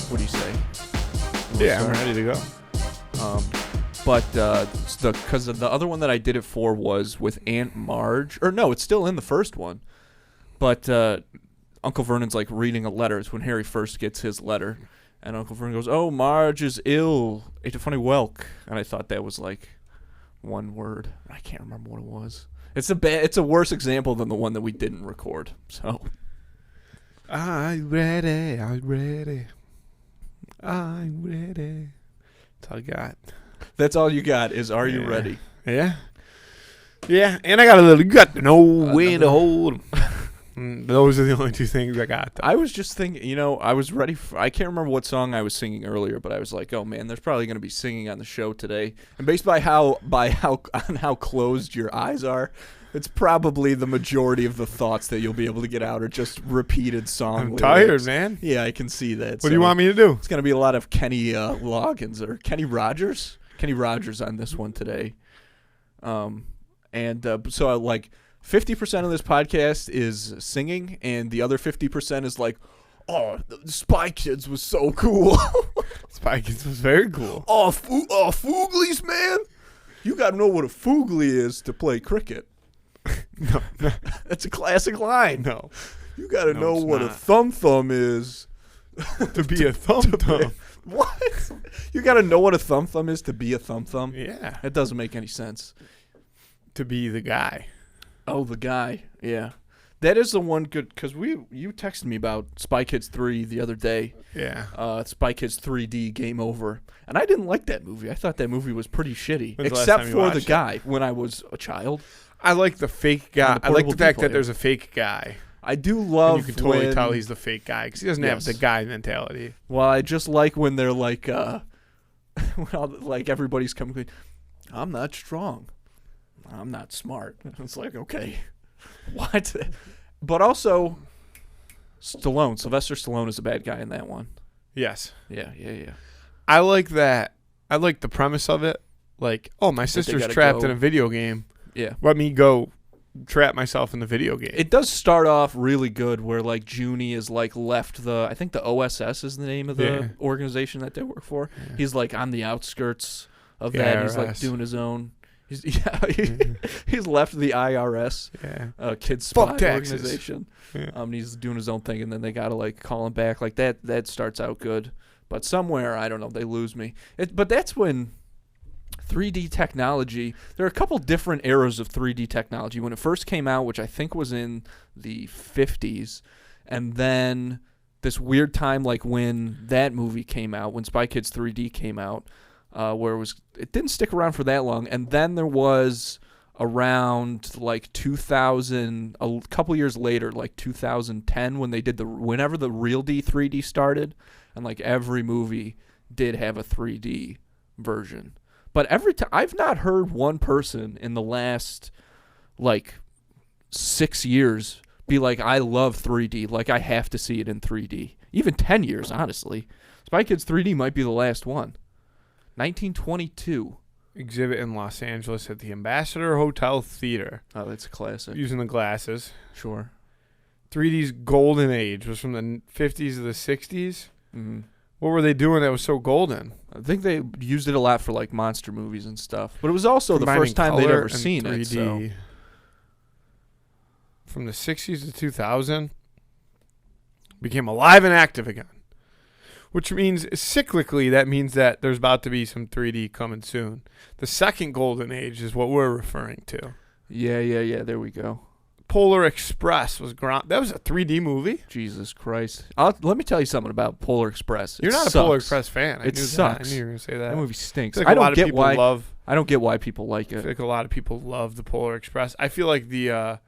What do you say? Yeah, I'm ready to go. Because the other one that I did it for was with Aunt Marge. Or no, it's still in the first one. But Uncle Vernon's like reading a letter. It's when Harry first gets his letter. And Uncle Vernon goes, "Oh, Marge is ill. Ate a funny whelk." And I thought that was like one word. I can't remember what it was. It's a worse example than the one that we didn't record. So I'm ready. That's all I got. that's all you got is "Are you ready?" Yeah. Yeah, and I got a little gut to know when to hold 'em. Those are the only two things I got. Though. I was just thinking, I was ready I can't remember what song I was singing earlier, but I was like, oh man, there's probably going to be singing on the show today. And based on how closed your eyes are, it's probably the majority of the thoughts that you'll be able to get out are just repeated song I'm lyrics. tired, man. Yeah, I can see that. What do you want me to do? It's going to be a lot of Kenny Loggins or Kenny Rogers. Kenny Rogers on this one today. So I like 50% of this podcast is singing, and the other 50% is like, oh, the Spy Kids was so cool. Spy Kids was very cool. Fooglies, man. You got to know what a foogly is to play cricket. No. That's a classic line. No. You got to know it's what not. a thum is. To be a thumb. What? You got to know what a thum is to be a thum? Yeah. That doesn't make any sense. To be the guy. Oh, the guy. Yeah. That is the one good, because you texted me about Spy Kids 3 the other day. Yeah. Spy Kids 3D Game Over. And I didn't like that movie. I thought that movie was pretty shitty. When's the last Except time you for the watched it? guy when I was a child. I like the fake guy. And the I like the portable fact D that player. there's a fake guy. I do love And you can totally when, tell he's the fake guy because he doesn't have the guy mentality. Well, I just like when they're like, like everybody's coming, I'm not strong. I'm not smart. It's like, okay, what? But also, Sylvester Stallone is a bad guy in that one. Yes. Yeah. I like that. I like the premise of it. Like, oh, my sister's gotta trapped go- in a video game. Yeah. Let me go trap myself in the video game. It does start off really good where, like, Junie is, like, left I think the OSS is the name of the organization that they work for. Yeah. He's, like, on the outskirts of that. And he's, like, doing his own. He's left the IRS, kids spy organization. Yeah. And he's doing his own thing, and then they gotta like call him back. Like that starts out good, but somewhere I don't know, they lose me. But that's when 3D technology. There are a couple different eras of 3D technology. When it first came out, which I think was in the 50s, and then this weird time like when that movie came out, when Spy Kids 3D came out. Where it didn't stick around for that long, and then there was around like 2000, a couple years later, like 2010, when they did whenever the real 3D started, and like every movie did have a 3D version. But every time I've not heard one person in the last like 6 years be like, I love 3D, like I have to see it in 3D. Even 10 years, honestly. Spy Kids 3D might be the last one. 1922. Exhibit in Los Angeles at the Ambassador Hotel Theater. Oh, that's a classic. Using the glasses. Sure. 3D's golden age was from the 50s to the 60s. Mm-hmm. What were they doing that was so golden? I think they used it a lot for like monster movies and stuff. But it was also Combining the first time they'd color ever and seen 3D. it. So. From the 60s to 2000, became alive and active again. Which means, cyclically, that means that there's about to be some 3D coming soon. The second golden age is what we're referring to. Yeah. There we go. Polar Express was that was a 3D movie? Jesus Christ. Let me tell you something about Polar Express. You're not a Polar Express fan. It sucks. I knew you were going to say that. That movie stinks. I don't get why. I don't get why people like I it. feel like a lot of people love the Polar Express. I feel like the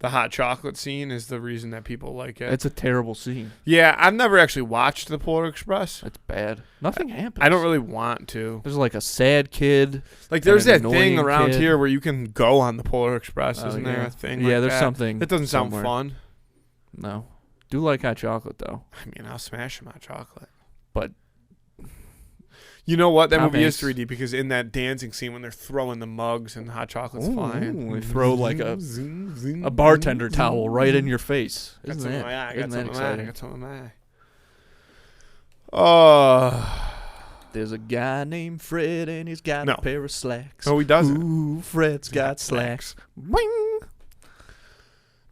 hot chocolate scene is the reason that people like it. It's a terrible scene. Yeah, I've never actually watched the Polar Express. It's bad. Nothing happens. I don't really want to. There's like a sad kid. Like there's that annoying thing around kid. here where you can go on the Polar Express. Oh, Isn't there a thing? Yeah, like there's that? something. That doesn't sound somewhere. fun. No. Do like hot chocolate though. I mean, I'll smash my chocolate. But you know what? That Tom movie Hanks. is 3D because in that dancing scene when they're throwing the mugs and the hot chocolate's flying, they throw like a bartender towel right in your face. Got Isn't some in that, my eye. isn't that exciting? Got some in my eye. There's a guy named Fred and he's got No. a pair of slacks. No, he doesn't. Ooh, Fred's got slacks. Boing.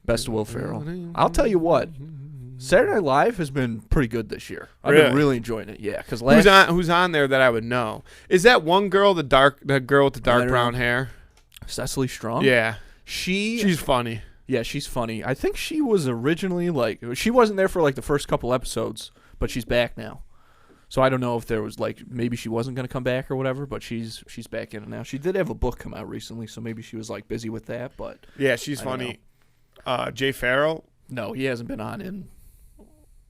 Best of Will Ferrell. I'll tell you what. Saturday Night Live has been pretty good this year. I've been really enjoying it. Yeah, because Who's on there that I would know? Is that one girl, the girl with the dark brown hair? Cecily Strong. Yeah, she's funny. Yeah, she's funny. I think she was originally she wasn't there for the first couple episodes, but she's back now. So I don't know if there was maybe she wasn't going to come back or whatever, but she's back in it now. She did have a book come out recently, so maybe she was busy with that. But yeah, she's funny. Jay Farrell. No, he hasn't been on in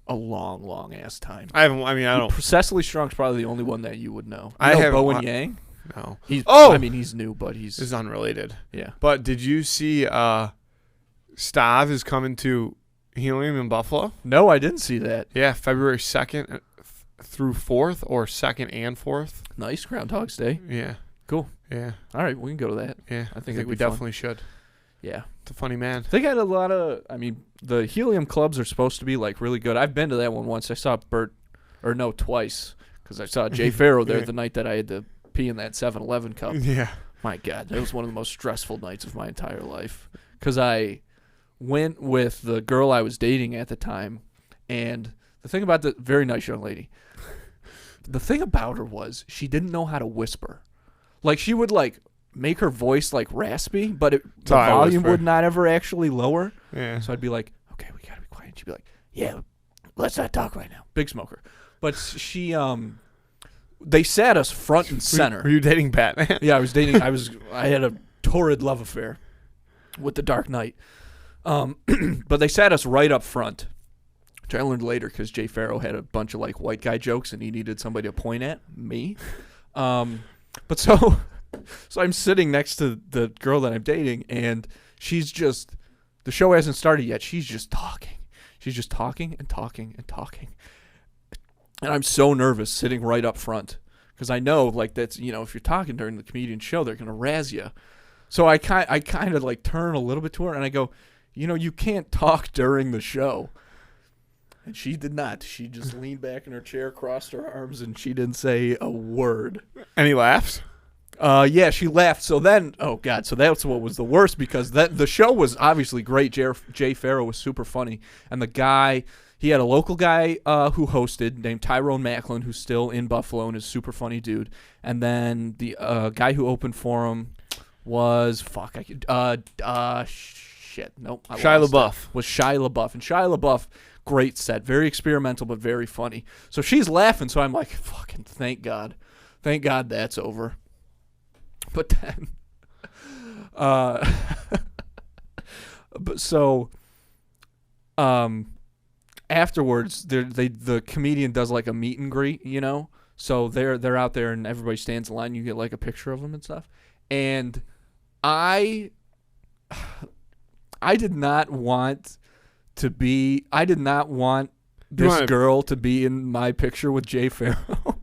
a long ass time. I don't. Cecily Strong's probably the only one that you would know. I have Bowen Yang. No. He's new, but This is unrelated. Yeah. But did you see Stav is coming to Helium in Buffalo? No, I didn't see that. Yeah, February 2nd through 4th, or 2nd and 4th. Nice, Groundhog's Day. Yeah. Cool. Yeah. All right, we can go to that. Yeah. I think we definitely should. Yeah. It's a funny man. They got a lot of, the Helium clubs are supposed to be really good. I've been to that one once. I saw twice, because I saw Jay Farrow there the night that I had to pee in that 7-Eleven cup. Yeah. My God, that was one of the most stressful nights of my entire life, because I went with the girl I was dating at the time, and the thing about the very nice young lady, the thing about her was she didn't know how to whisper. She would make her voice raspy, but the volume would not ever actually lower. Yeah. So I'd be like, okay, we gotta be quiet. And she'd be like, yeah, let's not talk right now. Big smoker. But she they sat us front and center. Were you dating Batman? Yeah, I was dating. I had a torrid love affair with the Dark Knight. But they sat us right up front, which I learned later because Jay Farrow had a bunch of white guy jokes and he needed somebody to point at me. But so I'm sitting next to the girl that I'm dating, and she's just, the show hasn't started yet. She's just talking. She's just talking and talking and talking. And I'm so nervous sitting right up front, because I know that's, if you're talking during the comedian show, they're going to razz you. So I kind of turn a little bit to her and I go, you can't talk during the show. And she did not. She just leaned back in her chair, crossed her arms, and she didn't say a word. Any laughs? Yeah, she laughed. So then, oh God, so that's what was the worst, because the show was obviously great. Jay Farrow was super funny, and the guy, he had a local guy who hosted named Tyrone Macklin, who's still in Buffalo and is a super funny dude. And then the guy who opened for him was Shia LaBeouf. Was Shia LaBeouf, and Shia LaBeouf, great set, very experimental but very funny. So she's laughing, so I'm like, fucking thank God that's over. But then, afterwards, the comedian does a meet and greet, So they're out there and everybody stands in line. You get a picture of them and stuff. And I did not want this girl to be in my picture with Jay Farrow.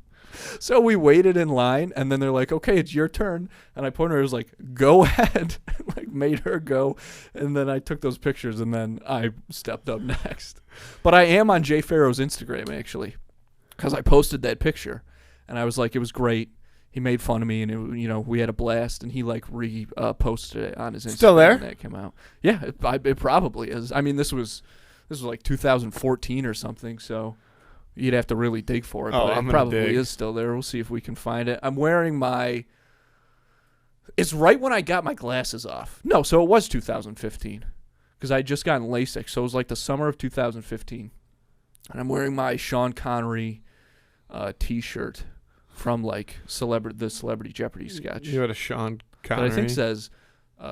So we waited in line, and then they're like, okay, it's your turn. And I pointed her, I was like, go ahead. Made her go. And then I took those pictures, and then I stepped up next. But I am on Jay Farrow's Instagram, actually, because I posted that picture. And I was like, it was great. He made fun of me, and we had a blast. And he posted it on his Instagram. Still there? And that came out. Yeah, it probably is. This was 2014 or something, so you'd have to really dig for it. Oh, but it probably is still there. We'll see if we can find it. I'm wearing it's right when I got my glasses off. No, so it was 2015, because I had just gotten LASIK. So it was the summer of 2015. And I'm wearing my Sean Connery T-shirt from the Celebrity Jeopardy sketch. You had a Sean Connery. But I think it says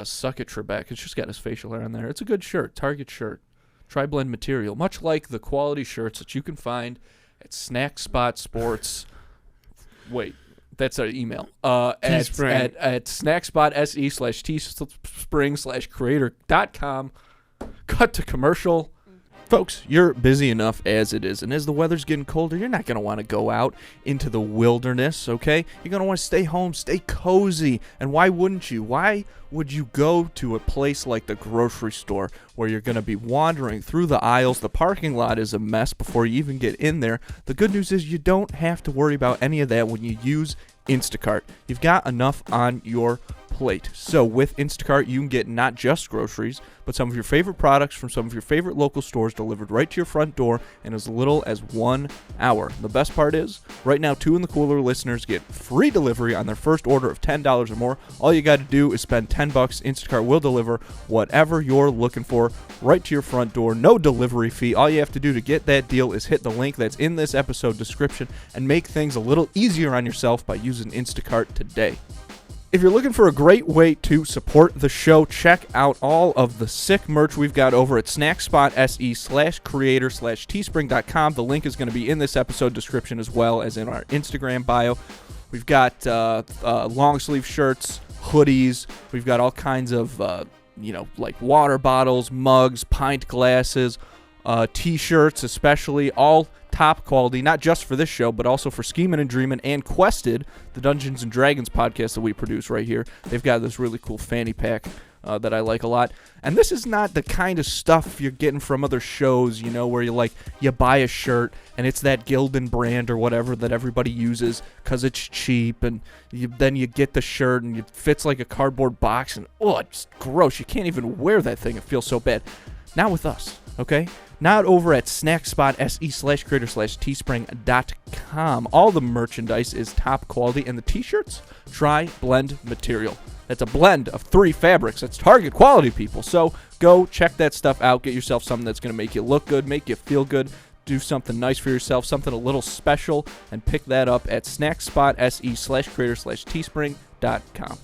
"Suck it, Trebek." It's just got his facial hair on there. It's a good shirt, Target shirt, tri-blend material, much like the quality shirts that you can find at Snack Spot Sports. Wait, that's our email. At snackspot.se/teespring/creator.com. Cut to commercial. Folks, you're busy enough as it is, and as the weather's getting colder, you're not going to want to go out into the wilderness, okay? You're going to want to stay home, stay cozy, and why wouldn't you? Why would you go to a place like the grocery store where you're going to be wandering through the aisles? The parking lot is a mess before you even get in there. The good news is you don't have to worry about any of that when you use Instacart. You've got enough on your plate. So with Instacart, you can get not just groceries, but some of your favorite products from some of your favorite local stores delivered right to your front door in as little as 1 hour. The best part is, right now, 2 in the Cooler listeners get free delivery on their first order of $10 or more. All you got to do is spend $10. Instacart will deliver whatever you're looking for right to your front door. No delivery fee. All you have to do to get that deal is hit the link that's in this episode description and make things a little easier on yourself by using Instacart today. If you're looking for a great way to support the show, check out all of the sick merch we've got over at snackspot.se/creator/teespring.com. The link is going to be in this episode description as well as in our Instagram bio. We've got long sleeve shirts, hoodies. We've got all kinds of, like water bottles, mugs, pint glasses, T-shirts especially, all top quality, not just for this show, but also for Schemin' and Dreamin' and Quested, the Dungeons and Dragons podcast that we produce right here. They've got this really cool fanny pack that I like a lot. And this is not the kind of stuff you're getting from other shows, where you buy a shirt and it's that Gildan brand or whatever that everybody uses because it's cheap, and then you get the shirt and it fits like a cardboard box, and it's gross. You can't even wear that thing. It feels so bad. Not with us, okay? Not over at snackspot.se/creator/teespring.com. All the merchandise is top quality, and the t-shirts, tri-blend material. That's a blend of 3 fabrics. That's Target quality, people. So go check that stuff out. Get yourself something that's going to make you look good, make you feel good, do something nice for yourself, something a little special, and pick that up at snackspot.se/creator/teespring.com.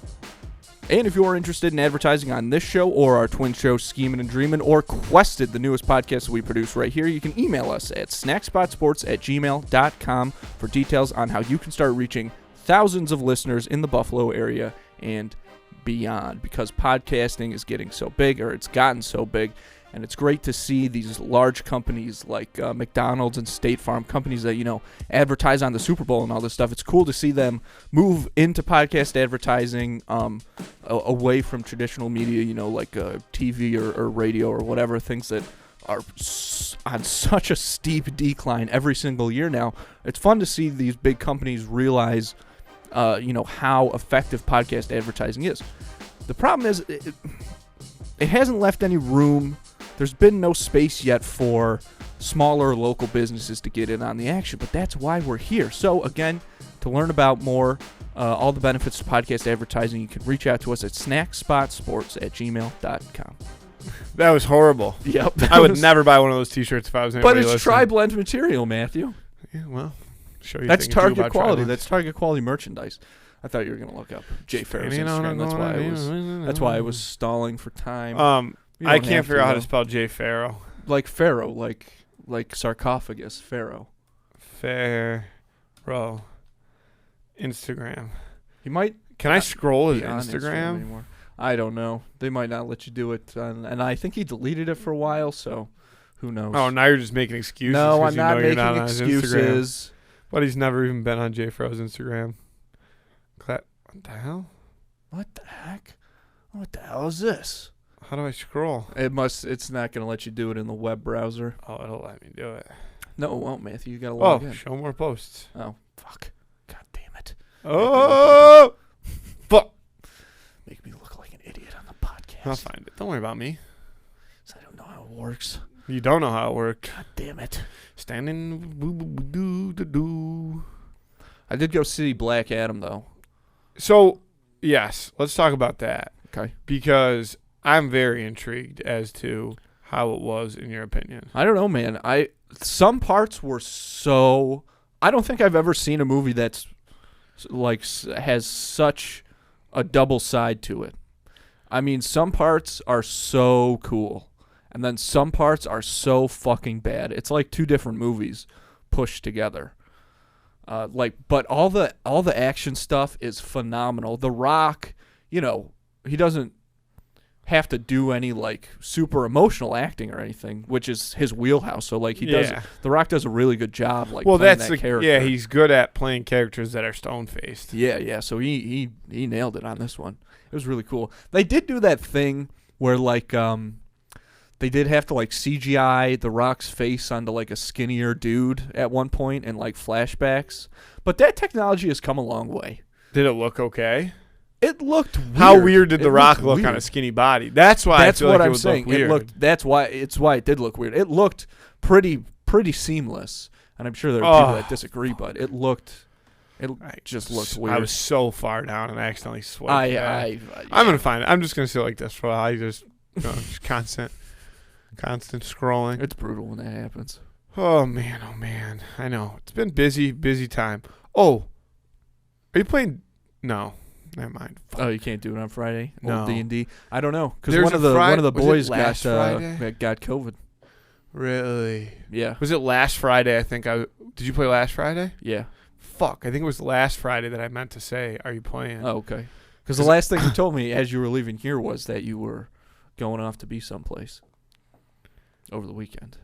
And if you're interested in advertising on this show or our twin show, Schemin' and Dreamin', or Quested, the newest podcast that we produce right here, you can email us at snackspotsports@gmail.com for details on how you can start reaching thousands of listeners in the Buffalo area and beyond, because podcasting is getting so big, or it's gotten so big. And it's great to see these large companies like McDonald's and State Farm, companies that, advertise on the Super Bowl and all this stuff. It's cool to see them move into podcast advertising away from traditional media, like TV or radio or whatever, things that are on such a steep decline every single year now. It's fun to see these big companies realize, how effective podcast advertising is. The problem is it hasn't left any room. There's been no space yet for smaller local businesses to get in on the action, but that's why we're here. So again, to learn about more, all the benefits of podcast advertising, you can reach out to us at snackspotsports@gmail.com. That was horrible. Yep. I would never buy one of those t-shirts if I was anybody But it's listening. tri-blend material, Matthew. Yeah, well, show you. That's thing or two Target about quality. tri-blend. That's Target quality mercandise. I thought you were gonna look up Jay Farrow's Instagram. That's why I was stalling for time. I can't figure out how to spell Jay Farrow. Like Pharaoh, like sarcophagus, Pharaoh. Pharaoh. Instagram. He might. Can I scroll his be on Instagram? anymore. I don't know. They might not let you do it, and I think he deleted it for a while. So, who knows? Oh, now you're just making excuses. No, 'cause I'm not you're making on his Instagram. excuses. But he's never even been on Jay Farrow's Instagram. What the hell? What the heck? What the hell is this? How do I scroll? It's not going to let you do it in the web browser. Oh, it'll let me do it. No, it won't, Matthew. You got to log in. Show more posts. Oh, fuck. God damn it. Oh, fuck. Make me look like an idiot on the podcast. I'll find it. Don't worry about me. I don't know how it works. You don't know how it works. God damn it. Standing. Do. I did go see Black Adam, though. So, yes, let's talk about that. Okay. Because I'm very intrigued as to how it was, in your opinion. I don't know, man. Some parts were so... I don't think I've ever seen a movie that's has such a double side to it. I mean, some parts are so cool, and then some parts are so fucking bad. It's like 2 different movies pushed together. But all the action stuff is phenomenal. The Rock, he doesn't have to do any like super emotional acting or anything, which is his wheelhouse. So like he does, The Rock does a really good job. Like, well, playing that's that character. Yeah, he's good at playing characters that are stone faced. Yeah. So he nailed it on this one. It was really cool. They did do that thing where like they did have to like CGI The Rock's face onto like a skinnier dude at one point in like flashbacks, but that technology has come a long way. Did it look okay? It looked weird. How weird did The Rock looked look on weird. a skinny body? That's why That's I feel what like I'm it would saying. look weird. That's why it did look weird. It looked pretty seamless, and I'm sure there are people that disagree, but it just looked weird. I was so far down and I accidentally swiped. I'm gonna find it. I'm just gonna sit like this for a while. I just constant scrolling. It's brutal when that happens. Oh man. I know. It's been busy time. Oh, are you playing? No, never mind. Oh, you can't do it on Friday? No. D&D? I don't know, because There's one of the boys got COVID. Really? Yeah. Was it last Friday? I think did you play last Friday? Yeah. Fuck, I think it was last Friday that I meant to say, are you playing? Oh, okay. Because the last thing you told me as you were leaving here was that you were going off to be someplace over the weekend.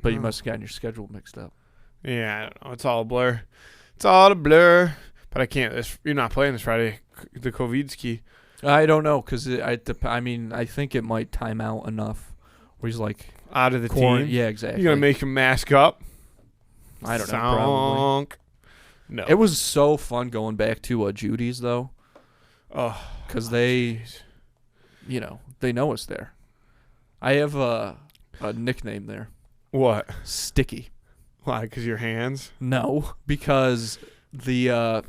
But you must have gotten your schedule mixed up. Yeah, I don't know. It's all a blur. But I can't. You're not playing this Friday, the Kovitsky. I don't know, because I think it might time out enough where he's like out of the team. Yeah, exactly. You're going to make him mask up? I don't know, probably. No. It was so fun going back to Judy's, though. Oh. Because they know us there. I have a nickname there. What? Sticky. Why? Because your hands? No, because I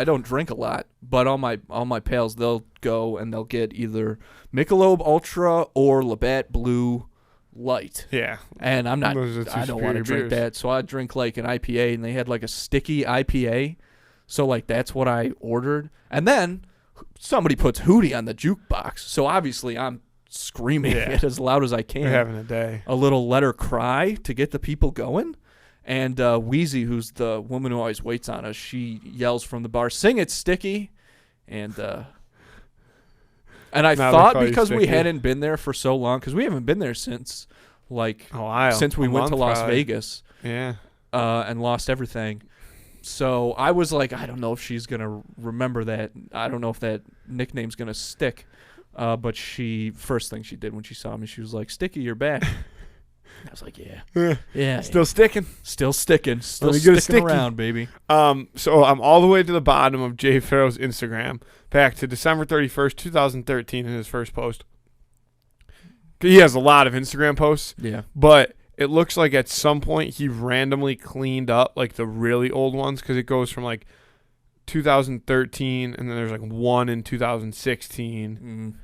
don't drink a lot, but all my pals, they'll go and they'll get either Michelob Ultra or Labatt Blue Light. Yeah. And I'm not. I don't want to drink beers. that, so I drink like an IPA, and they had like a sticky IPA, so like that's what I ordered. And then somebody puts Hootie on the jukebox, so obviously I'm screaming it as loud as I can. You're having a day. A little Let Her Cry to get the people going. And Wheezy, who's the woman who always waits on us, she yells from the bar, "Sing it, Sticky!" And I thought because we hadn't been there for so long, because we haven't been there since since we went to Las Vegas, and lost everything. So I was like, I don't know if she's gonna remember that. I don't know if that nickname's gonna stick. But first thing she did when she saw me, she was like, "Sticky, you're back." I was like, yeah. Still sticking around, baby. So I'm all the way to the bottom of Jay Farrow's Instagram, back to December 31st, 2013, in his first post. He has a lot of Instagram posts. Yeah. But it looks like at some point he randomly cleaned up like the really old ones, because it goes from like 2013 and then there's like one in 2016.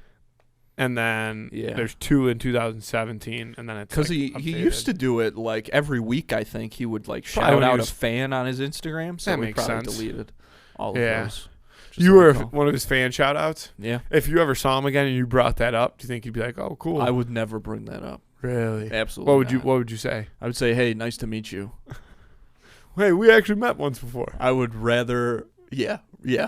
And then there's two in 2017, and then it's because he used to do it like every week. I think he would like shout out a fan on his Instagram. So that we makes probably sense. deleted all of those. You were one of his fan shout outs? Yeah. If you ever saw him again and you brought that up, do you think he'd be like, "Oh, cool"? I would never bring that up. Really? Absolutely. What would you say? I would say, "Hey, nice to meet you." Hey, we actually met once before. I would rather. Yeah.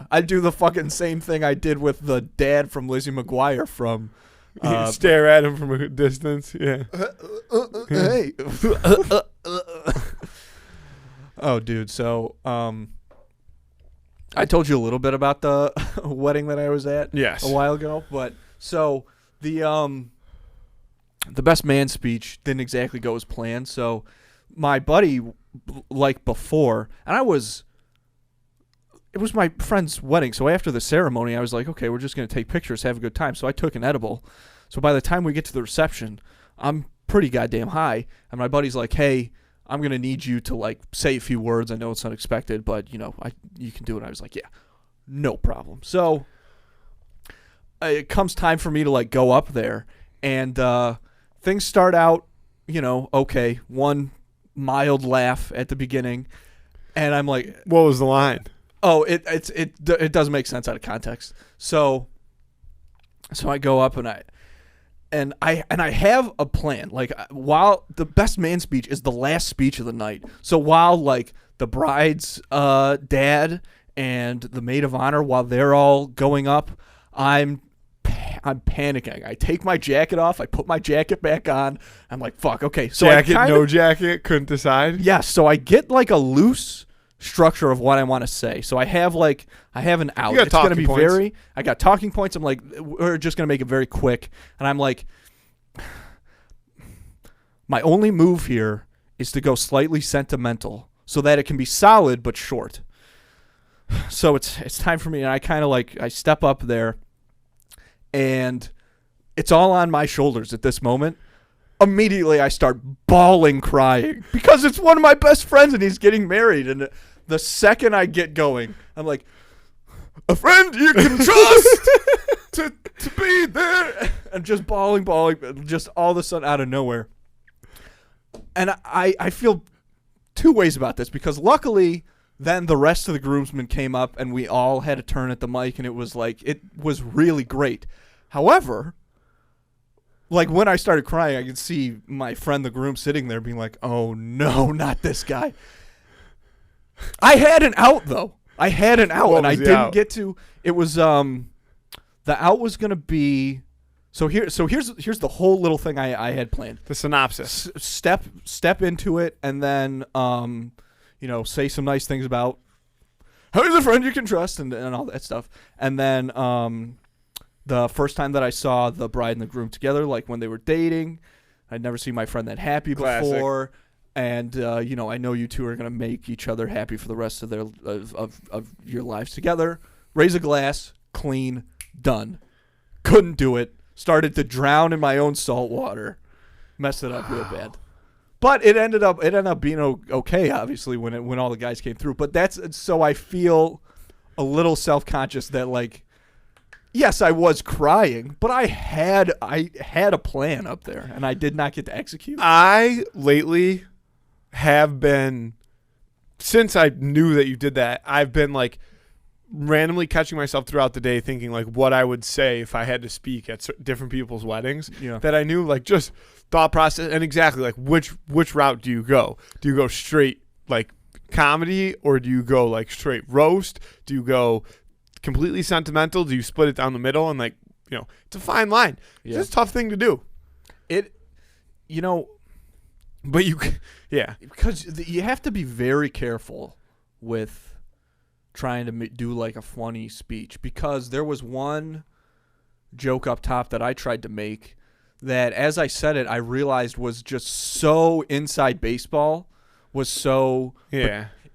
I'd do the fucking same thing I did with the dad from Lizzie McGuire from. Stare at him from a distance. Yeah. Hey. Oh, dude. So, I told you a little bit about the wedding that I was at. Yes. A while ago, but so the best man speech didn't exactly go as planned. So my buddy, like before, and it was my friend's wedding, so after the ceremony, I was like, okay, we're just going to take pictures, have a good time. So I took an edible. So by the time we get to the reception, I'm pretty goddamn high. And my buddy's like, hey, I'm going to need you to, like, say a few words. I know it's unexpected, but, you can do it. I was like, yeah, no problem. So it comes time for me to, like, go up there. And things start out, okay, one mild laugh at the beginning. And I'm like... What was the line? Oh, it doesn't make sense out of context. So I go up and I have a plan. Like, while the best man speech is the last speech of the night. So while like the bride's dad and the maid of honor, while they're all going up, I'm panicking. I take my jacket off. I put my jacket back on. I'm like, fuck, okay. So jacket, no jacket, couldn't decide? Yeah, so I get like a loose structure of what I want to say. So I have an out. You got It's going to talking be points. I got talking points. I'm like, we're just going to make it very quick. And I'm like, my only move here is to go slightly sentimental so that it can be solid but short. So it's time for me, and I kind of I step up there, and it's all on my shoulders at this moment. Immediately I start bawling, crying, because it's one of my best friends and he's getting married. And the second I get going, I'm like, a friend you can trust to be there. And just bawling, just all of a sudden out of nowhere. And I feel two ways about this, because luckily then the rest of the groomsmen came up and we all had a turn at the mic, and it was really great. However, when I started crying, I could see my friend, the groom, sitting there being like, oh no, not this guy. I had an out, though. I had an out, and I didn't get to. It was, the out was going to be, here's the whole little thing I had planned. The synopsis. Step into it, and then, say some nice things about who's a friend you can trust and all that stuff. And then, the first time that I saw the bride and the groom together, when they were dating, I'd never seen my friend that happy before. And, I know you two are going to make each other happy for the rest of of your lives together. Raise a glass, clean, done. Couldn't do it. Started to drown in my own salt water. Messed it up real bad. But it ended up being okay, obviously, when all the guys came through. But so I feel a little self-conscious that, yes, I was crying, but I had a plan up there, and I did not get to execute. I lately have been, since I knew that you did that, I've been randomly catching myself throughout the day thinking what I would say if I had to speak at different people's weddings. Yeah. That I knew just thought process and exactly which route do you go? Do you go straight comedy, or do you go straight roast? Do you go completely sentimental? Do you split it down the middle? And it's a fine line. Yeah. It's a tough thing to do. But because you have to be very careful with trying to do a funny speech, because there was one joke up top that I tried to make that, as I said it, I realized was just so inside baseball. It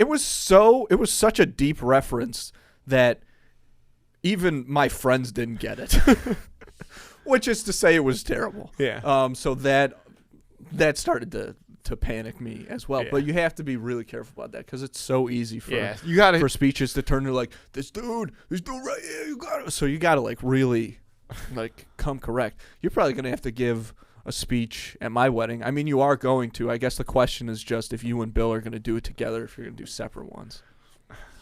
was such a deep reference that even my friends didn't get it, which is to say it was terrible. Yeah. So that started to panic me as well. Yeah. But you have to be really careful about that, because it's so easy for for speeches to turn to this dude right here. You got to really come correct. You're probably gonna have to give a speech at my wedding. I mean, you are going to. I guess the question is just if you and Bill are gonna do it together, if you're gonna do separate ones.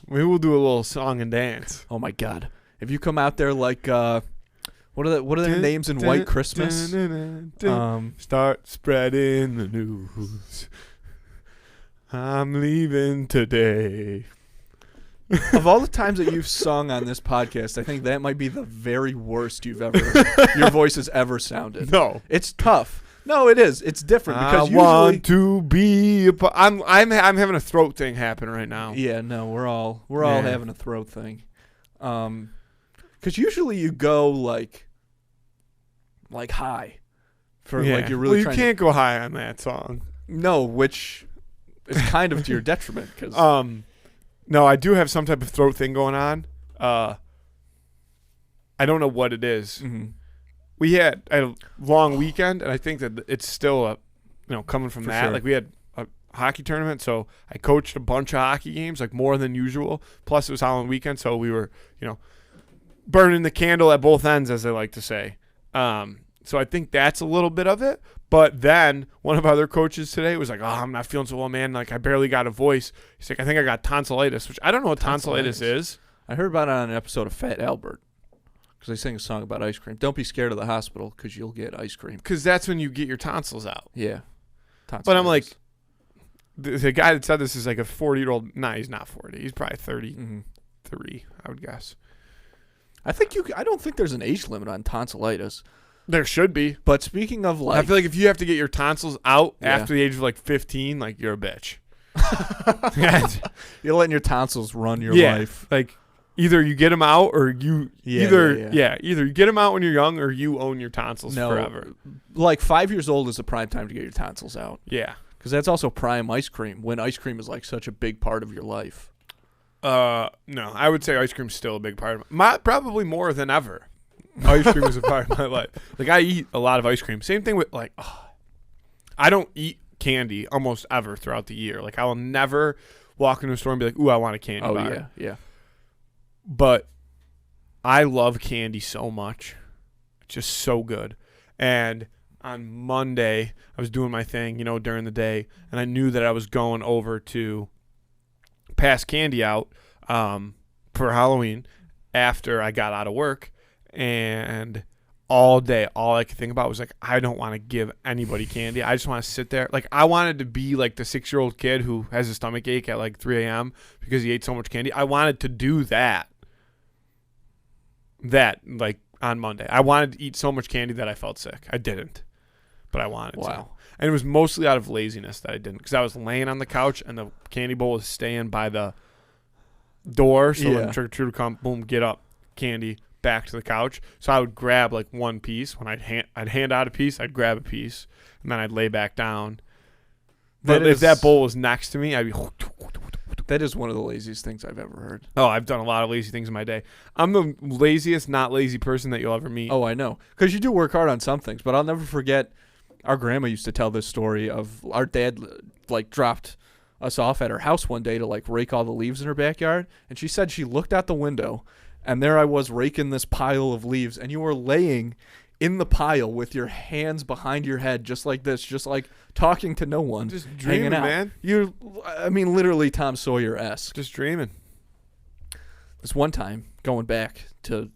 Maybe we'll do a little song and dance. Oh my God! If you come out there what are their names in White Christmas? Start spreading the news. I'm leaving today. Of all the times that you've sung on this podcast, I think that might be the very worst your voice has ever sounded. No, it's tough. No, it is. It's different because I want to be. I'm having a throat thing happen right now. Yeah, no, we're all having a throat thing. Because usually you go high for you're really. Well, you can't go high on that song. No, which is kind of to your detriment. Cause no, I do have some type of throat thing going on. I don't know what it is. Mm-hmm. We had a long weekend, and I think that it's still coming from For that. sure. We had a hockey tournament, so I coached a bunch of hockey games, more than usual. Plus, it was Halloween weekend, so we were, burning the candle at both ends, as they like to say. So I think that's a little bit of it. But then one of our other coaches today was like, "Oh, I'm not feeling so well, man. I barely got a voice." He's like, "I think I got tonsillitis," which I don't know what tonsillitis is. I heard about it on an episode of Fat Albert, because they sing a song about ice cream. Don't be scared of the hospital, because you'll get ice cream. Because that's when you get your tonsils out. Yeah. But I'm like, the guy that said this is a 40-year-old. Nah, he's not 40. He's probably 33, I would guess. I don't think there's an age limit on tonsillitis. There should be. But speaking of like, I feel like if you have to get your tonsils out Yeah. after the age of like 15, like you're a bitch. you're letting your tonsils run your Yeah. life. Like either you get them out or you either yeah. either you get them out when you're young or you own your tonsils No, forever. like 5 years old is the prime time to get your tonsils out. Yeah. Because that's also prime ice cream, when ice cream is like such a big part of your life. No, I would say ice cream's still a big part of probably more than ever. Ice cream is a part of my life. Like I eat a lot of ice cream. Same thing with like, I don't eat candy almost ever throughout the year. Like I will never walk into a store and be like, "Ooh, I want a candy Oh bar." yeah. But I love candy so much. It's just so good. And on Monday, I was doing my thing, during the day, and I knew that I was going over to pass candy out for Halloween after I got out of work. And all day, all I could think about was like, I don't want to give anybody candy. I just want to sit there. Like, I wanted to be like the 6-year-old kid who has a stomach ache at like 3 a.m. because he ate so much candy. I wanted to do that like on Monday. I wanted to eat so much candy that I felt sick. I didn't, but I wanted to. Wow. And it was mostly out of laziness that I didn't, because I was laying on the couch and the candy bowl was staying by the door. So when trick or treat would come, boom, get up, candy, back to the couch. So I would grab like one piece. When I'd hand out a piece, I'd grab a piece, and then I'd lay back down. But if that bowl was next to me, I'd be. That is one of the laziest things I've ever heard. Oh, I've done a lot of lazy things in my day. I'm the laziest, not lazy person that you'll ever meet. Oh, I know. Because you do work hard on some things, but I'll never forget our grandma used to tell this story of our dad like dropped us off at her house one day to like rake all the leaves in her backyard. And she said she looked out the window and there I was raking this pile of leaves and you were laying in the pile with your hands behind your head just like this, just like talking to no one. Just dreaming, man. Literally Tom Sawyer-esque. Just dreaming. This one time, going back to,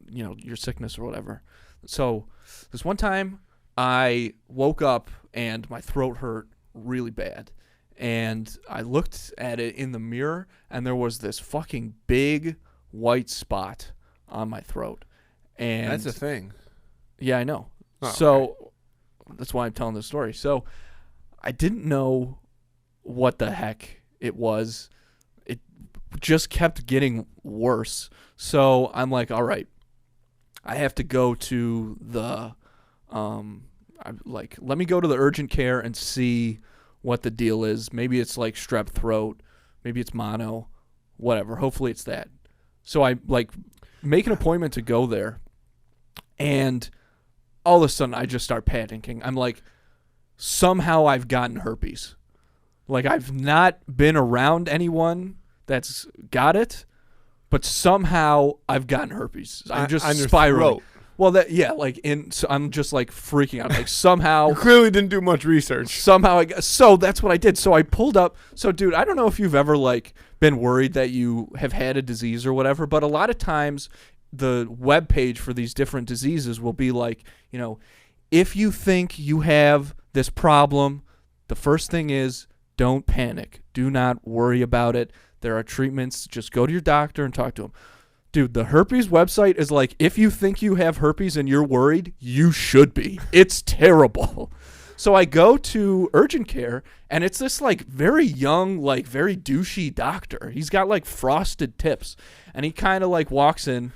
your sickness or whatever. So this one time I woke up and my throat hurt really bad. And I looked at it in the mirror and there was this fucking big white spot on my throat. And that's a thing. Yeah, I know. Oh, so that's why I'm telling this story. So I didn't know what the heck it was. It just kept getting worse. So I'm like, all right, I have to go to the, let me go to the urgent care and see what the deal is. Maybe it's like strep throat. Maybe it's mono, whatever. Hopefully it's that. So I make an appointment to go there. And all of a sudden, I just start panicking. I'm like, somehow I've gotten herpes. Like, I've not been around anyone that's got it, but somehow I've gotten herpes. I'm just spiraling. Well, so I'm just like freaking out. Like, somehow. You clearly didn't do much research. So that's what I did. So I pulled up. So, dude, I don't know if you've ever been worried that you have had a disease or whatever, but a lot of times the web page for these different diseases will be like, if you think you have this problem, the first thing is don't panic. Do not worry about it. There are treatments. Just go to your doctor and talk to him. Dude, the herpes website is like, if you think you have herpes and you're worried, you should be. It's terrible. So I go to urgent care, and it's this very young, very douchey doctor. He's got frosted tips, and he kind of walks in.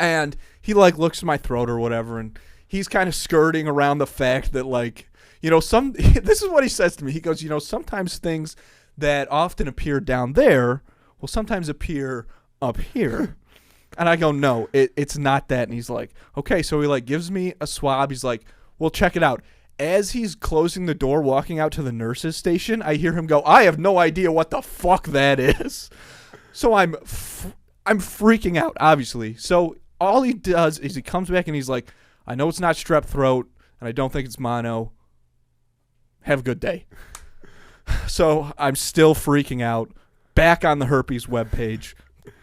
And he looks at my throat or whatever, and he's kind of skirting around the fact that this is what he says to me. He goes, sometimes things that often appear down there will sometimes appear up here. And I go, no, it's not that. And he's like, okay. So he gives me a swab. He's like, well, check it out. As he's closing the door, walking out to the nurse's station, I hear him go, I have no idea what the fuck that is. So I'm freaking out, obviously. So all he does is he comes back and he's like, I know it's not strep throat, and I don't think it's mono. Have a good day. So I'm still freaking out. Back on the herpes webpage,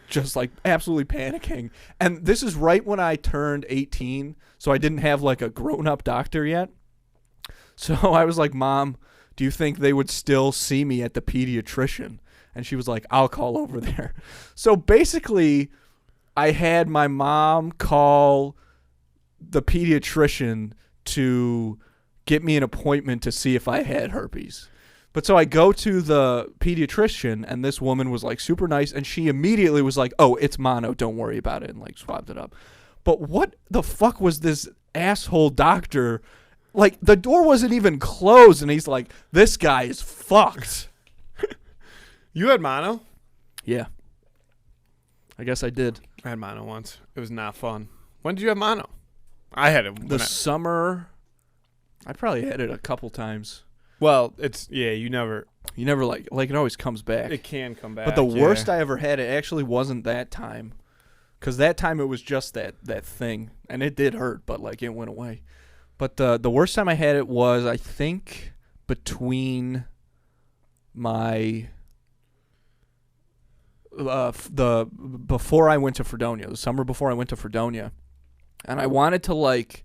just absolutely panicking. And this is right when I turned 18, so I didn't have a grown-up doctor yet. So I was like, Mom, do you think they would still see me at the pediatrician? And she was like, I'll call over there. So basically, I had my mom call the pediatrician to get me an appointment to see if I had herpes. But so I go to the pediatrician, and this woman was like super nice, and she immediately was like, "Oh, it's mono, don't worry about it," and like swabbed it up. But what the fuck was this asshole doctor? Like, the door wasn't even closed, and he's like, "This guy is fucked." You had mono? Yeah. I guess I did. I had mono once. It was not fun. When did you have mono? I had it. The summer, I probably had it a couple times. Well, you never. You never like it always comes back. It can come back. But the worst I ever had, it actually wasn't that time. Because that time it was just that thing. And it did hurt, but like it went away. But the worst time I had it was, I think, between my... before I went to Fredonia, the summer before I went to Fredonia. And I wanted to like...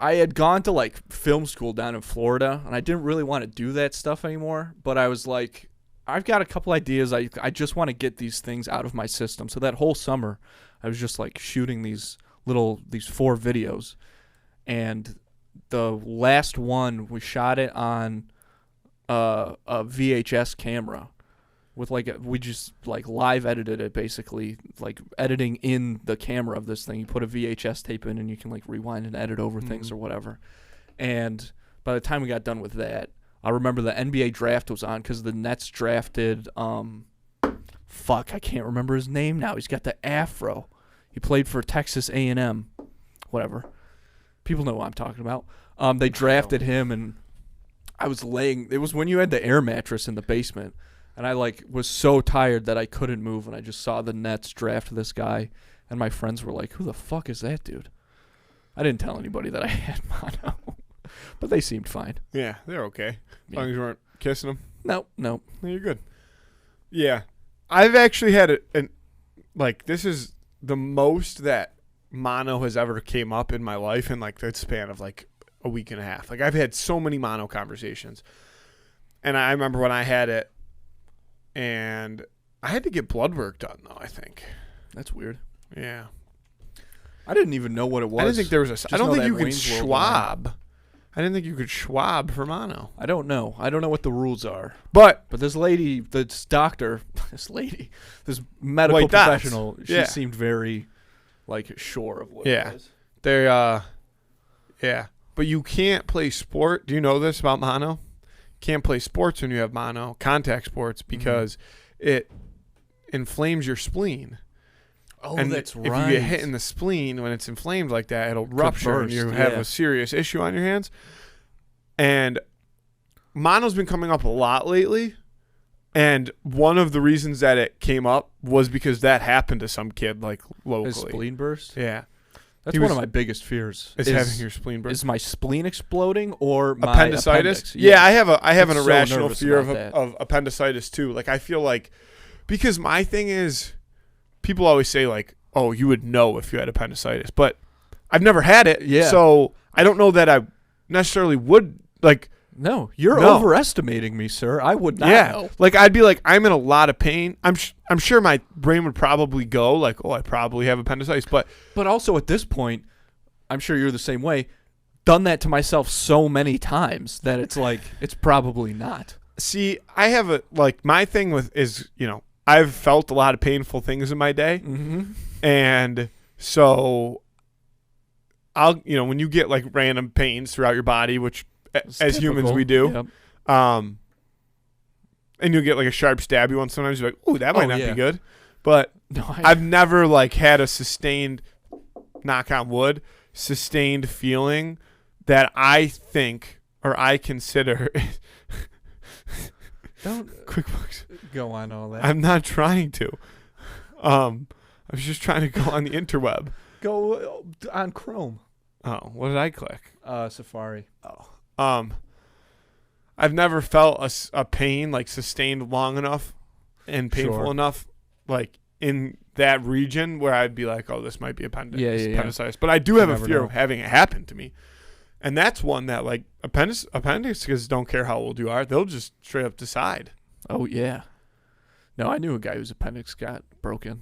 I had gone to like film school down in Florida, and I didn't really want to do that stuff anymore. But I was like, I've got a couple ideas. I just want to get these things out of my system. So that whole summer, I was just like shooting these 4 videos. And the last one, we shot it on a VHS camera. With we just like live edited it, basically, like editing in the camera of this thing. You put a VHS tape in and you can like rewind and edit over things or whatever. And by the time we got done with that, I remember the NBA draft was on because the Nets drafted, I can't remember his name now. He's got the afro. He played for Texas A&M, whatever. People know what I'm talking about. They drafted him, and I was it was when you had the air mattress in the basement. And I was so tired that I couldn't move, and I just saw the Nets draft this guy, and my friends were like, "Who the fuck is that dude?" I didn't tell anybody that I had mono, but they seemed fine. Yeah, they're okay. As long as you weren't kissing them. No. No, you're good. Yeah. I've actually had this is the most that mono has ever came up in my life in like the span of like a week and a half. Like, I've had so many mono conversations. And I remember when I had it, and I had to get blood work done, though, I think. That's weird. Yeah. I didn't even know what it was. I didn't think there was Just I don't know think that you could Wayne's World swab. I didn't think you could swab for mono. I don't know. I don't know what the rules are. But this lady, this doctor, this medical White dots. professional, she Yeah. seemed very, sure of what Yeah. it was. they, yeah. But you can't play sport. Do you know this about mono? Can't play sports when you have mono, contact sports, because it inflames your spleen. Oh, And that's if right. you get hit in the spleen when it's inflamed like that, it'll rupture and burst, you have yeah. a serious issue on your hands. And mono's been coming up a lot lately. And one of the reasons that it came up was because that happened to some kid locally. His spleen burst? Yeah. That's He one was- of my biggest fears. Is having your spleen burst. Is my spleen exploding or my Appendicitis? appendix? Yeah, I have an I'm so irrational nervous fear about that. of appendicitis too. Like, I feel like, because my thing is, people always say like, "Oh, you would know if you had appendicitis," but I've never had it. Yeah. So I don't know that I necessarily would like. No, you're No. overestimating me, sir. I would not Yeah. know. Like, I'd be like, I'm in a lot of pain. I'm sure my brain would probably go like, "Oh, I probably have appendicitis," but But also at this point, I'm sure you're the same way. Done that to myself so many times that it's like it's probably not. see, I have my thing is, I've felt a lot of painful things in my day. Mm-hmm. And so when you get like random pains throughout your body, which as humans we do, Yep. and you'll get like a sharp stabby one, sometimes you're like, "Ooh, that might not yeah. be good." But No, I've never had a sustained, knock on wood, sustained feeling that I think or I consider don't QuickBooks. go on all that. I'm not trying to. I was just trying to go on the interweb. Go on Chrome. Oh, what did I click? Safari. I've never felt a pain sustained long enough and painful Sure. enough in that region where I'd be like, "Oh, this might be appendicitis." But I do have a never fear know. of having it happen to me, and that's one that appendicitis don't care how old you are; they'll just straight up decide. Oh yeah. No, I knew a guy whose appendix got broken.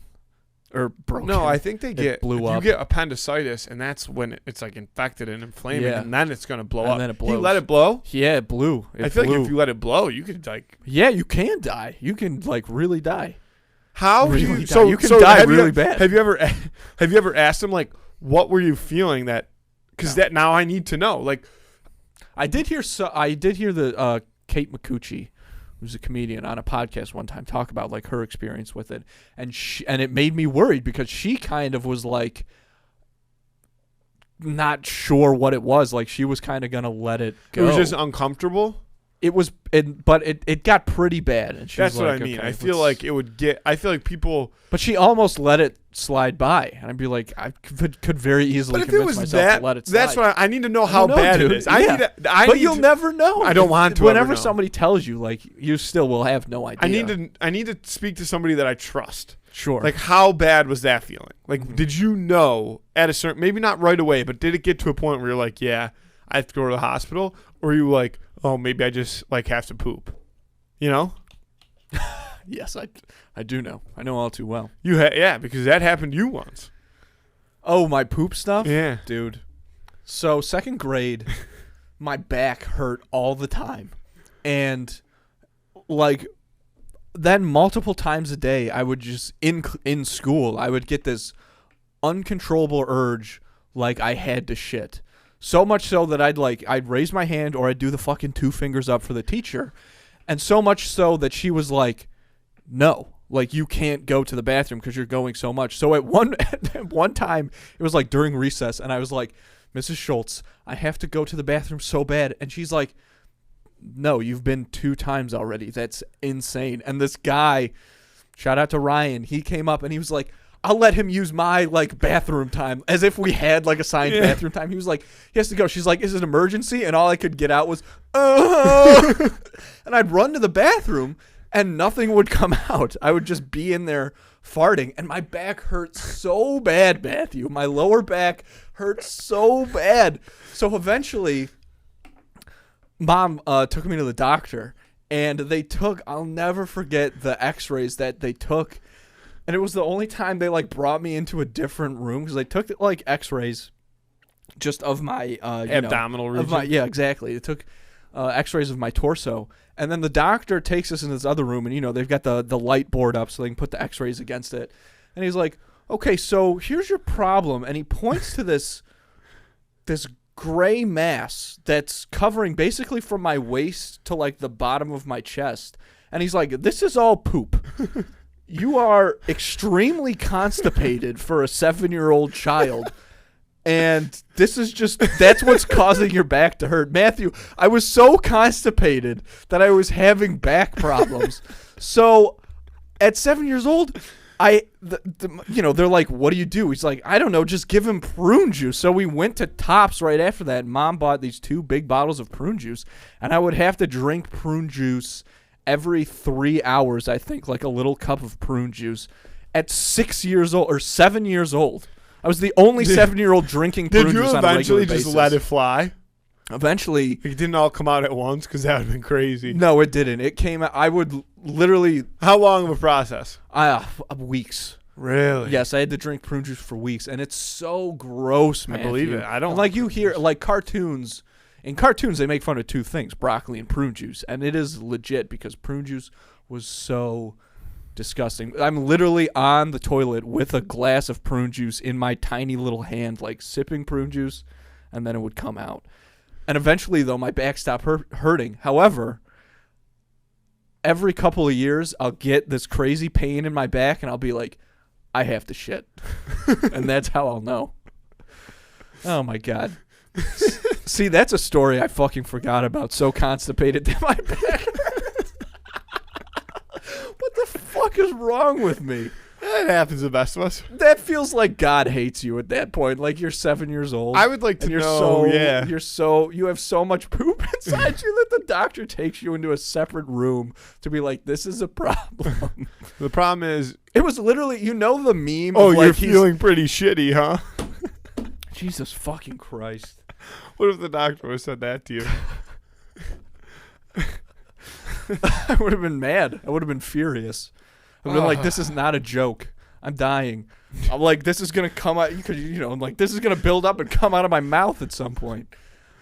or broken. No, I think they get blew you up. get appendicitis, and that's when it's like infected and inflamed, Yeah. and then it's gonna blow And up. then it You blows. let it blow. Yeah, it blew. I feel like if you let it blow, you could like. yeah, you can die. You can like really die. How Really do die. you, so You can so die have really you, bad. Have you ever asked them like what were you feeling that? Because No. that now I need to know. Like I did hear the Kate Micucci, who's a comedian, on a podcast one time talk about like her experience with it, and it made me worried because she kind of was like not sure what it was. Like she was kind of gonna let it go. it was just uncomfortable. But it got pretty bad, and she That's was what like, I mean. okay, I feel let's- like it would get. I feel like people. But she almost let it slide by, and I'd be like, I could very easily But if it convince was myself that, to let it slide. that's what I need to know I how don't know, bad dude. it is. I Yeah. need. To, But need you'll to, never know. I don't want to ever Whenever know. somebody tells you, like, you still will have no idea. I need to speak to somebody that I trust. Sure. Like, how bad was that feeling? Like, Mhm. did you know at a certain, maybe not right away, but did it get to a point where you're like, yeah, I have to go to the hospital? Or are you like, oh, maybe I just, like, have to poop? You know? Yes, I do know. I know all too well. Yeah, because that happened to you once. Oh, my poop stuff? Yeah. Dude. So, second grade, my back hurt all the time. And, like, then multiple times a day, I would just, in school, I would get this uncontrollable urge like I had to shit. So much so that I'd raise my hand or I'd do the fucking 2 fingers up for the teacher. And so much so that she was like, no, like you can't go to the bathroom because you're going so much. So at one time, it was like during recess, and I was like, Mrs. Schultz, I have to go to the bathroom so bad. And she's like, no, you've been 2 times already. That's insane. And this guy, shout out to Ryan, he came up and he was like, I'll let him use my like bathroom time, as if we had like assigned bathroom time. He was like, he has to go. She's like, is it an emergency? And all I could get out was, and I'd run to the bathroom and nothing would come out. I would just be in there farting, and my back hurt so bad, Matthew. My lower back hurt so bad. So eventually, Mom took me to the doctor, and I'll never forget the x-rays that they took. And it was the only time they like brought me into a different room, because they took like x-rays just of my Abdominal region. Yeah, exactly. They took x-rays of my torso. And then the doctor takes us in this other room, and they've got the light board up so they can put the x-rays against it. And he's like, okay, so here's your problem. And he points to this gray mass that's covering basically from my waist to like the bottom of my chest. And he's like, this is all poop. You are extremely constipated for a 7-year-old child. And that's what's causing your back to hurt. Matthew, I was so constipated that I was having back problems. So at 7 years old, they're like, what do you do? He's like, I don't know, just give him prune juice. So we went to Tops right after that. Mom bought these 2 big bottles of prune juice, and I would have to drink prune juice every 3 hours, I think, like a little cup of prune juice at 6 years old or 7 years old. I was the only 7-year-old drinking prune Did you juice on a regular eventually basis. just let it fly? Eventually, It didn't all come out at once, because that would have been crazy. no, it didn't. It came out. I would literally How long of a process? weeks. Really? Yes, I had to drink prune juice for weeks, and it's so gross, man. I believe it. I don't like like you prune hear juice. like cartoons. In cartoons, they make fun of 2 things: broccoli and prune juice, and it is legit because prune juice was so disgusting. I'm literally on the toilet with a glass of prune juice in my tiny little hand, like sipping prune juice, and then it would come out. And eventually, though, my back stopped hurting. However, every couple of years, I'll get this crazy pain in my back, and I'll be like, I have to shit. And that's how I'll know. Oh, my God. See, that's a story I fucking forgot about. So constipated that my back hurts. What the fuck is wrong with me? That happens to the best of us. That feels like God hates you at that point. Like you're 7 years old. I would like to and you're know. Yeah. you have so much poop inside you that the doctor takes you into a separate room to be like, this is a problem. The problem is, It was literally, the meme. oh, of like you're he's- feeling pretty shitty, huh? Jesus fucking Christ. What if the doctor would have said that to you? I would have been mad. I would have been furious. I would have been like, this is not a joke. I'm dying. I'm like, this is gonna come out. I'm like, this is gonna build up and come out of my mouth at some point.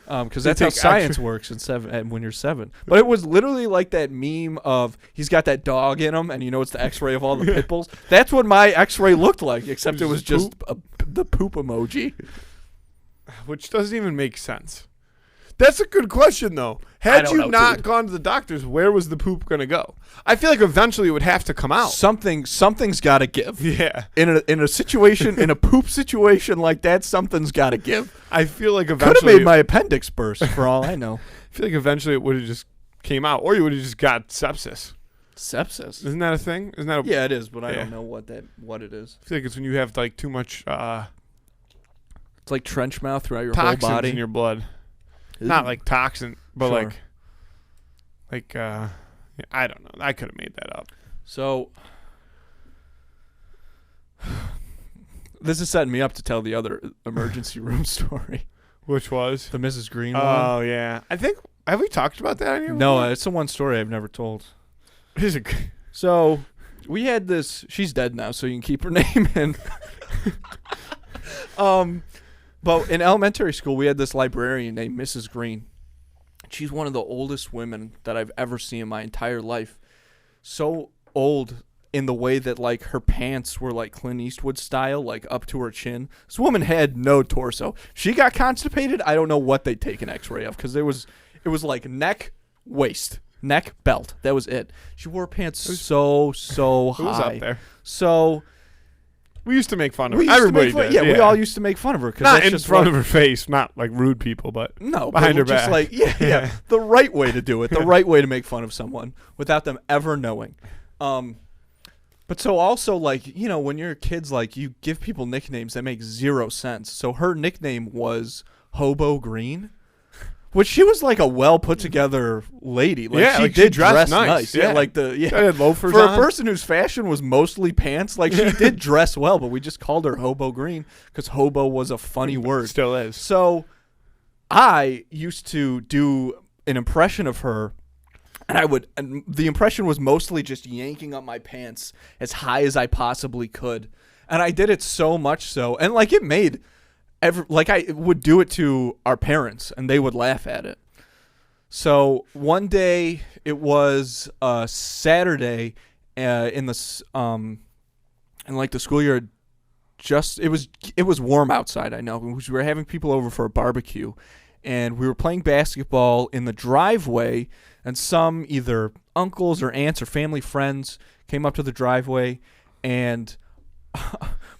Because that's how science works when you're 7. But it was literally like that meme of he's got that dog in him, and it's the X-ray of all the pit bulls. That's what my X-ray looked like, except it was just the poop emoji. Which doesn't even make sense. That's a good question, though. Had you not gone to the doctors, where was the poop going to go? I feel like eventually it would have to come out. Something's got to give. Yeah. In a situation, in a poop situation like that, something's got to give. I feel like eventually... Could have made my appendix burst, for all I know. I feel like eventually it would have just came out, or you would have just got sepsis. Sepsis? Isn't that a thing? Yeah, it is, but I don't know what it is. I feel like it's when you have like too much... it's like trench mouth throughout your toxins whole body. In your blood. Not like toxin, but sure. I don't know. I could have made that up. So this is setting me up to tell the other emergency room story. Which was? The Mrs. Green one. Oh, yeah. I think, have we talked about that on here? No, it's the one story I've never told. Is it? So we had this, she's dead now, so you can keep her name in. But in elementary school, we had this librarian named Mrs. Green. She's one of the oldest women that I've ever seen in my entire life. So old in the way that, like, her pants were, like, Clint Eastwood style, like, up to her chin. This woman had no torso. She got constipated. I don't know what they'd take an x-ray of, because it was like neck, waist, neck, belt. That was it. She wore pants so high. It was up there. So... we used to make fun of her. Everybody did. Yeah, we all used to make fun of her. Not in front of her face, not like rude people, but behind her back. Just like, yeah, the right way to do it, the right way to make fun of someone without them ever knowing. But so also, like, when you're kids, like, you give people nicknames that make zero sense. So her nickname was Hobo Green, which she was like a well put together lady. Like, yeah, she like did she dressed nice. Yeah, like she had loafers for on. a person whose fashion was mostly pants. Like, she did dress well, but we just called her Hobo Green because hobo was a funny word. Still is. So I used to do an impression of her, and the impression was mostly just yanking up my pants as high as I possibly could, and I did it so much so, and like it made. I would do it to our parents, and they would laugh at it. So one day, it was Saturday, in like the school year. It was warm outside. I know, we were having people over for a barbecue, and we were playing basketball in the driveway. And some either uncles or aunts or family friends came up to the driveway, and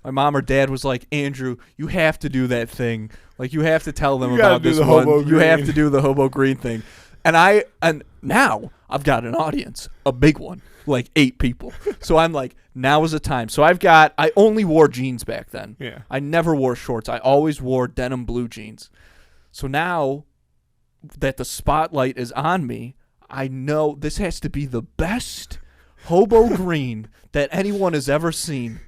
my mom or dad was like, Andrew, you have to do that thing. Like, you have to tell them about this one. You have to do the Hobo Green thing. And now I've got an audience, a big one, like 8 people. So I'm like, now is the time. So I only wore jeans back then. Yeah. I never wore shorts. I always wore denim blue jeans. So now that the spotlight is on me, I know this has to be the best Hobo Green that anyone has ever seen.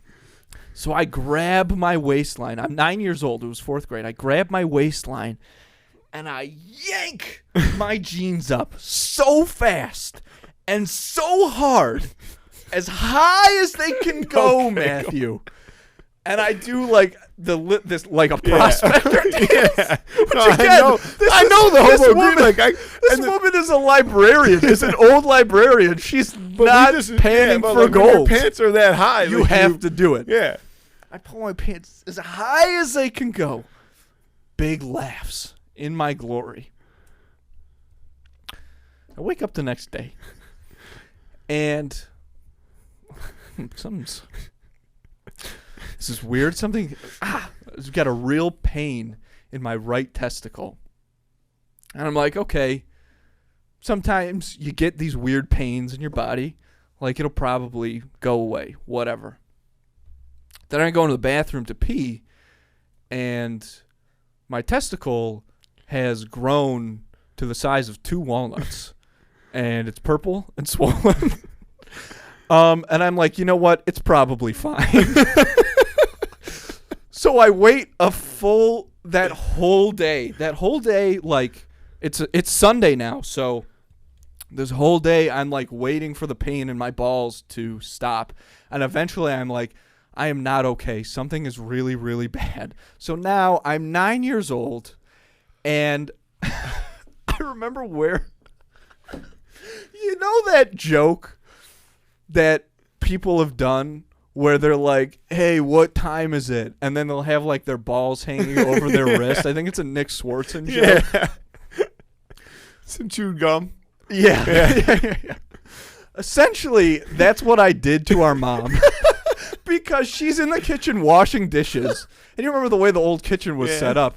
So I grab my waistline. I'm 9 years old. It was 4th grade. I grab my waistline, and I yank my jeans up so fast and so hard, as high as they can go, Matthew. And I do like like a prospector dance. Yeah. Which No, again, I know the Hobo Green. This woman is a librarian. Is an old librarian. She's not panning for like, gold. When your pants are that high. You have to do it. Yeah. I pull my pants as high as they can go. Big laughs in my glory. I wake up the next day, and this is weird. I've got a real pain in my right testicle. And I'm like, okay, sometimes you get these weird pains in your body. Like, it'll probably go away, whatever. Then I go into the bathroom to pee, and my testicle has grown to the size of 2 walnuts, and it's purple and swollen. And I'm like, you know what? It's probably fine. So I wait that whole day, like, it's Sunday now, so this whole day I'm like waiting for the pain in my balls to stop, and eventually I'm like, I am not okay. Something is really, really bad. So now I'm 9 years old, and I remember where, you know that joke that people have done where they're like, hey, what time is it? And then they'll have like their balls hanging over their wrist. I think it's a Nick Swartzen joke. Yeah. Some chewed gum. Yeah. Essentially, that's what I did to our mom. Because she's in the kitchen washing dishes. And you remember the way the old kitchen was set up.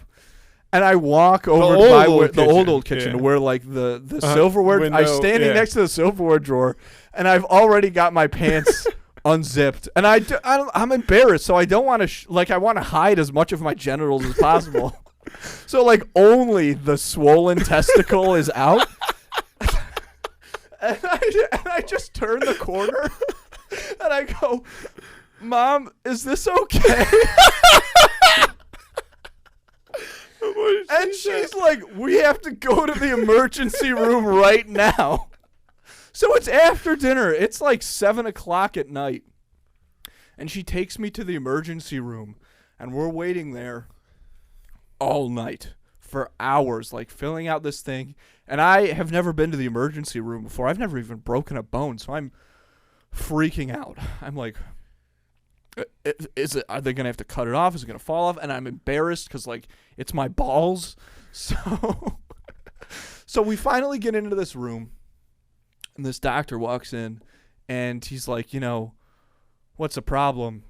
And I walk over by the old kitchen to where like the silverware. I'm standing next to the silverware drawer, and I've already got my pants unzipped. And I'm embarrassed, so I don't want to I want to hide as much of my genitals as possible. So like only the swollen testicle is out. And I just turn the corner, and I go, Mom, is this okay? And she's like, we have to go to the emergency room right now. So it's after dinner. It's like 7 o'clock at night. And she takes me to the emergency room. And we're waiting there all night for hours, like filling out this thing. And I have never been to the emergency room before. I've never even broken a bone. So I'm freaking out. I'm like, are they gonna have to cut it off? Is it gonna fall off? And I'm embarrassed because like it's my balls. So we finally get into this room, and this doctor walks in, and he's like, what's the problem?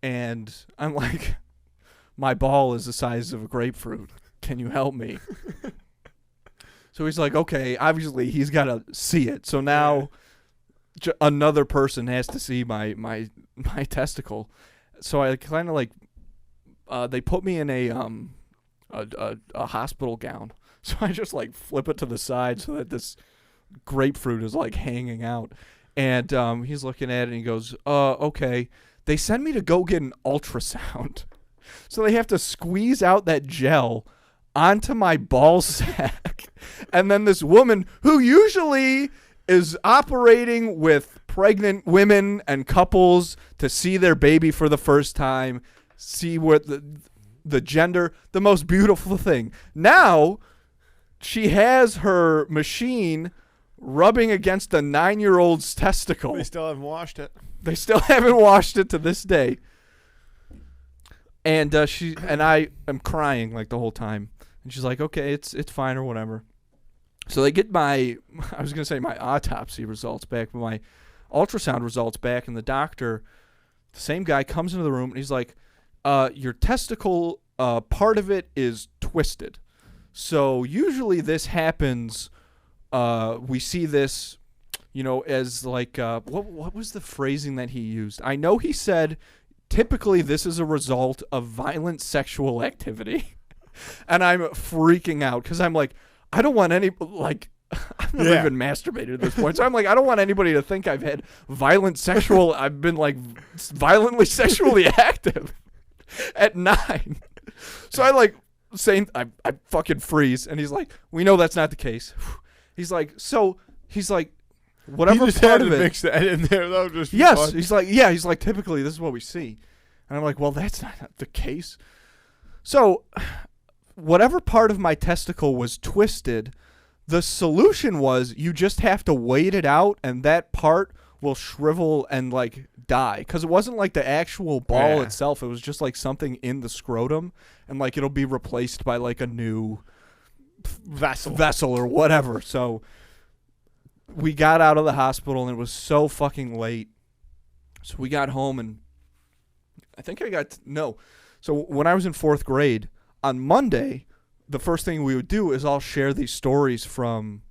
And I'm like, my ball is the size of a grapefruit. Can you help me? So he's like, okay. Obviously he's got to see it. So now another person has to see my testicle. So I kind of like they put me in a hospital gown. So I just like flip it to the side so that this grapefruit is like hanging out. And he's looking at it and he goes, okay. They send me to go get an ultrasound. So they have to squeeze out that gel onto my ball sack. And then this woman who usually is operating with pregnant women and couples to see their baby for the first time, see what the gender, the most beautiful thing. Now she has her machine rubbing against a 9-year-old's testicle. They still haven't washed it. They still haven't washed it to this day. And I am crying like the whole time. And she's like, okay, it's fine or whatever. So they get my autopsy results back, but my ultrasound results back, and the doctor, the same guy, comes into the room, and he's like, your testicle, part of it is twisted. So usually this happens, we see this, as like, what was the phrasing that he used? I know he said, typically this is a result of violent sexual activity. And I'm freaking out because I'm like, I don't want any, like, I've never even masturbated at this point. So I'm like, I don't want anybody to think I've had I've been like violently sexually active at 9. So I fucking freeze. And he's like, we know that's not the case. He's like, whatever he just part had of to it. Mix that in there. That would just be Yes. fun. He's like, typically this is what we see. And I'm like, well, that's not the case. So whatever part of my testicle was twisted, the solution was you just have to wait it out and that part will shrivel and like die. Because it wasn't like the actual ball itself. It was just like something in the scrotum, and like it'll be replaced by like a new vessel or whatever. So we got out of the hospital and it was so fucking late. So we got home, and I think So when I was in 4th grade, on Monday, the first thing we would do is I'll share these stories from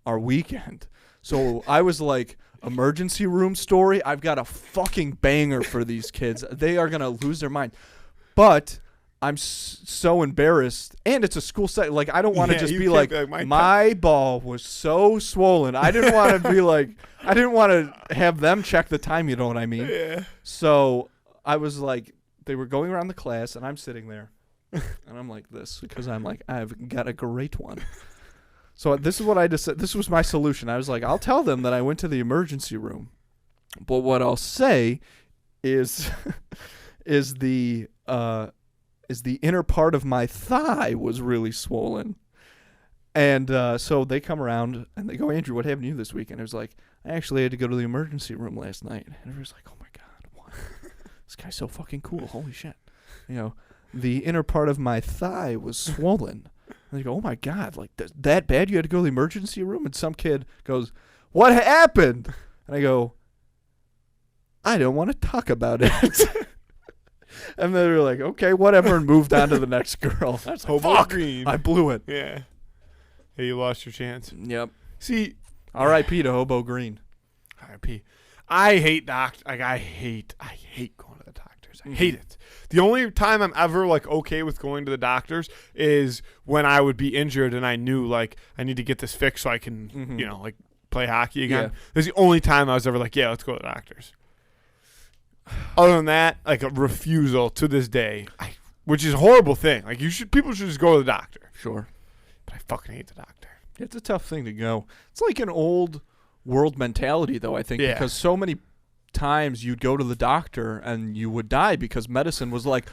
our weekend. So I was like, emergency room story, I've got a fucking banger for these kids. They are going to lose their mind. But I'm so embarrassed, and it's a school setting. Like, I don't want to just be like, my ball was so swollen. I didn't want to be like, I didn't want to have them check the time, you know what I mean? Yeah. So I was like, they were going around the class, and I'm sitting there. And I'm like this because I'm like, I've got a great one. So this is what I decided. This was my solution. I was like, I'll tell them that I went to the emergency room. But what I'll say is is the inner part of my thigh was really swollen. And so they come around and they go, Andrew, what happened to you this weekend? I was like, I actually had to go to the emergency room last night. And everyone's like, oh my God, what? This guy's so fucking cool. Holy shit. You know, the inner part of my thigh was swollen. And they go, oh my God, like that bad? You had to go to the emergency room? And some kid goes, what happened? And I go, I don't want to talk about it. And they were like, okay, whatever, and moved on to the next girl. I was like, Hobo fuck, Green. I blew it. Yeah. Hey, you lost your chance. Yep. See, R.I.P. to Hobo Green. R.I.P. I hate I hate going to the doctors. I hate it. The only time I'm ever like okay with going to the doctors is when I would be injured and I knew like I need to get this fixed so I can, you know, like play hockey again. Yeah. That's the only time I was ever like, yeah, let's go to the doctors. Other than that, like a refusal to this day, which is a horrible thing. Like people should just go to the doctor. Sure. But I fucking hate the doctor. It's a tough thing to go. It's like an old world mentality, though, I think, Yeah. because so many times you'd go to the doctor and you would die because medicine was like,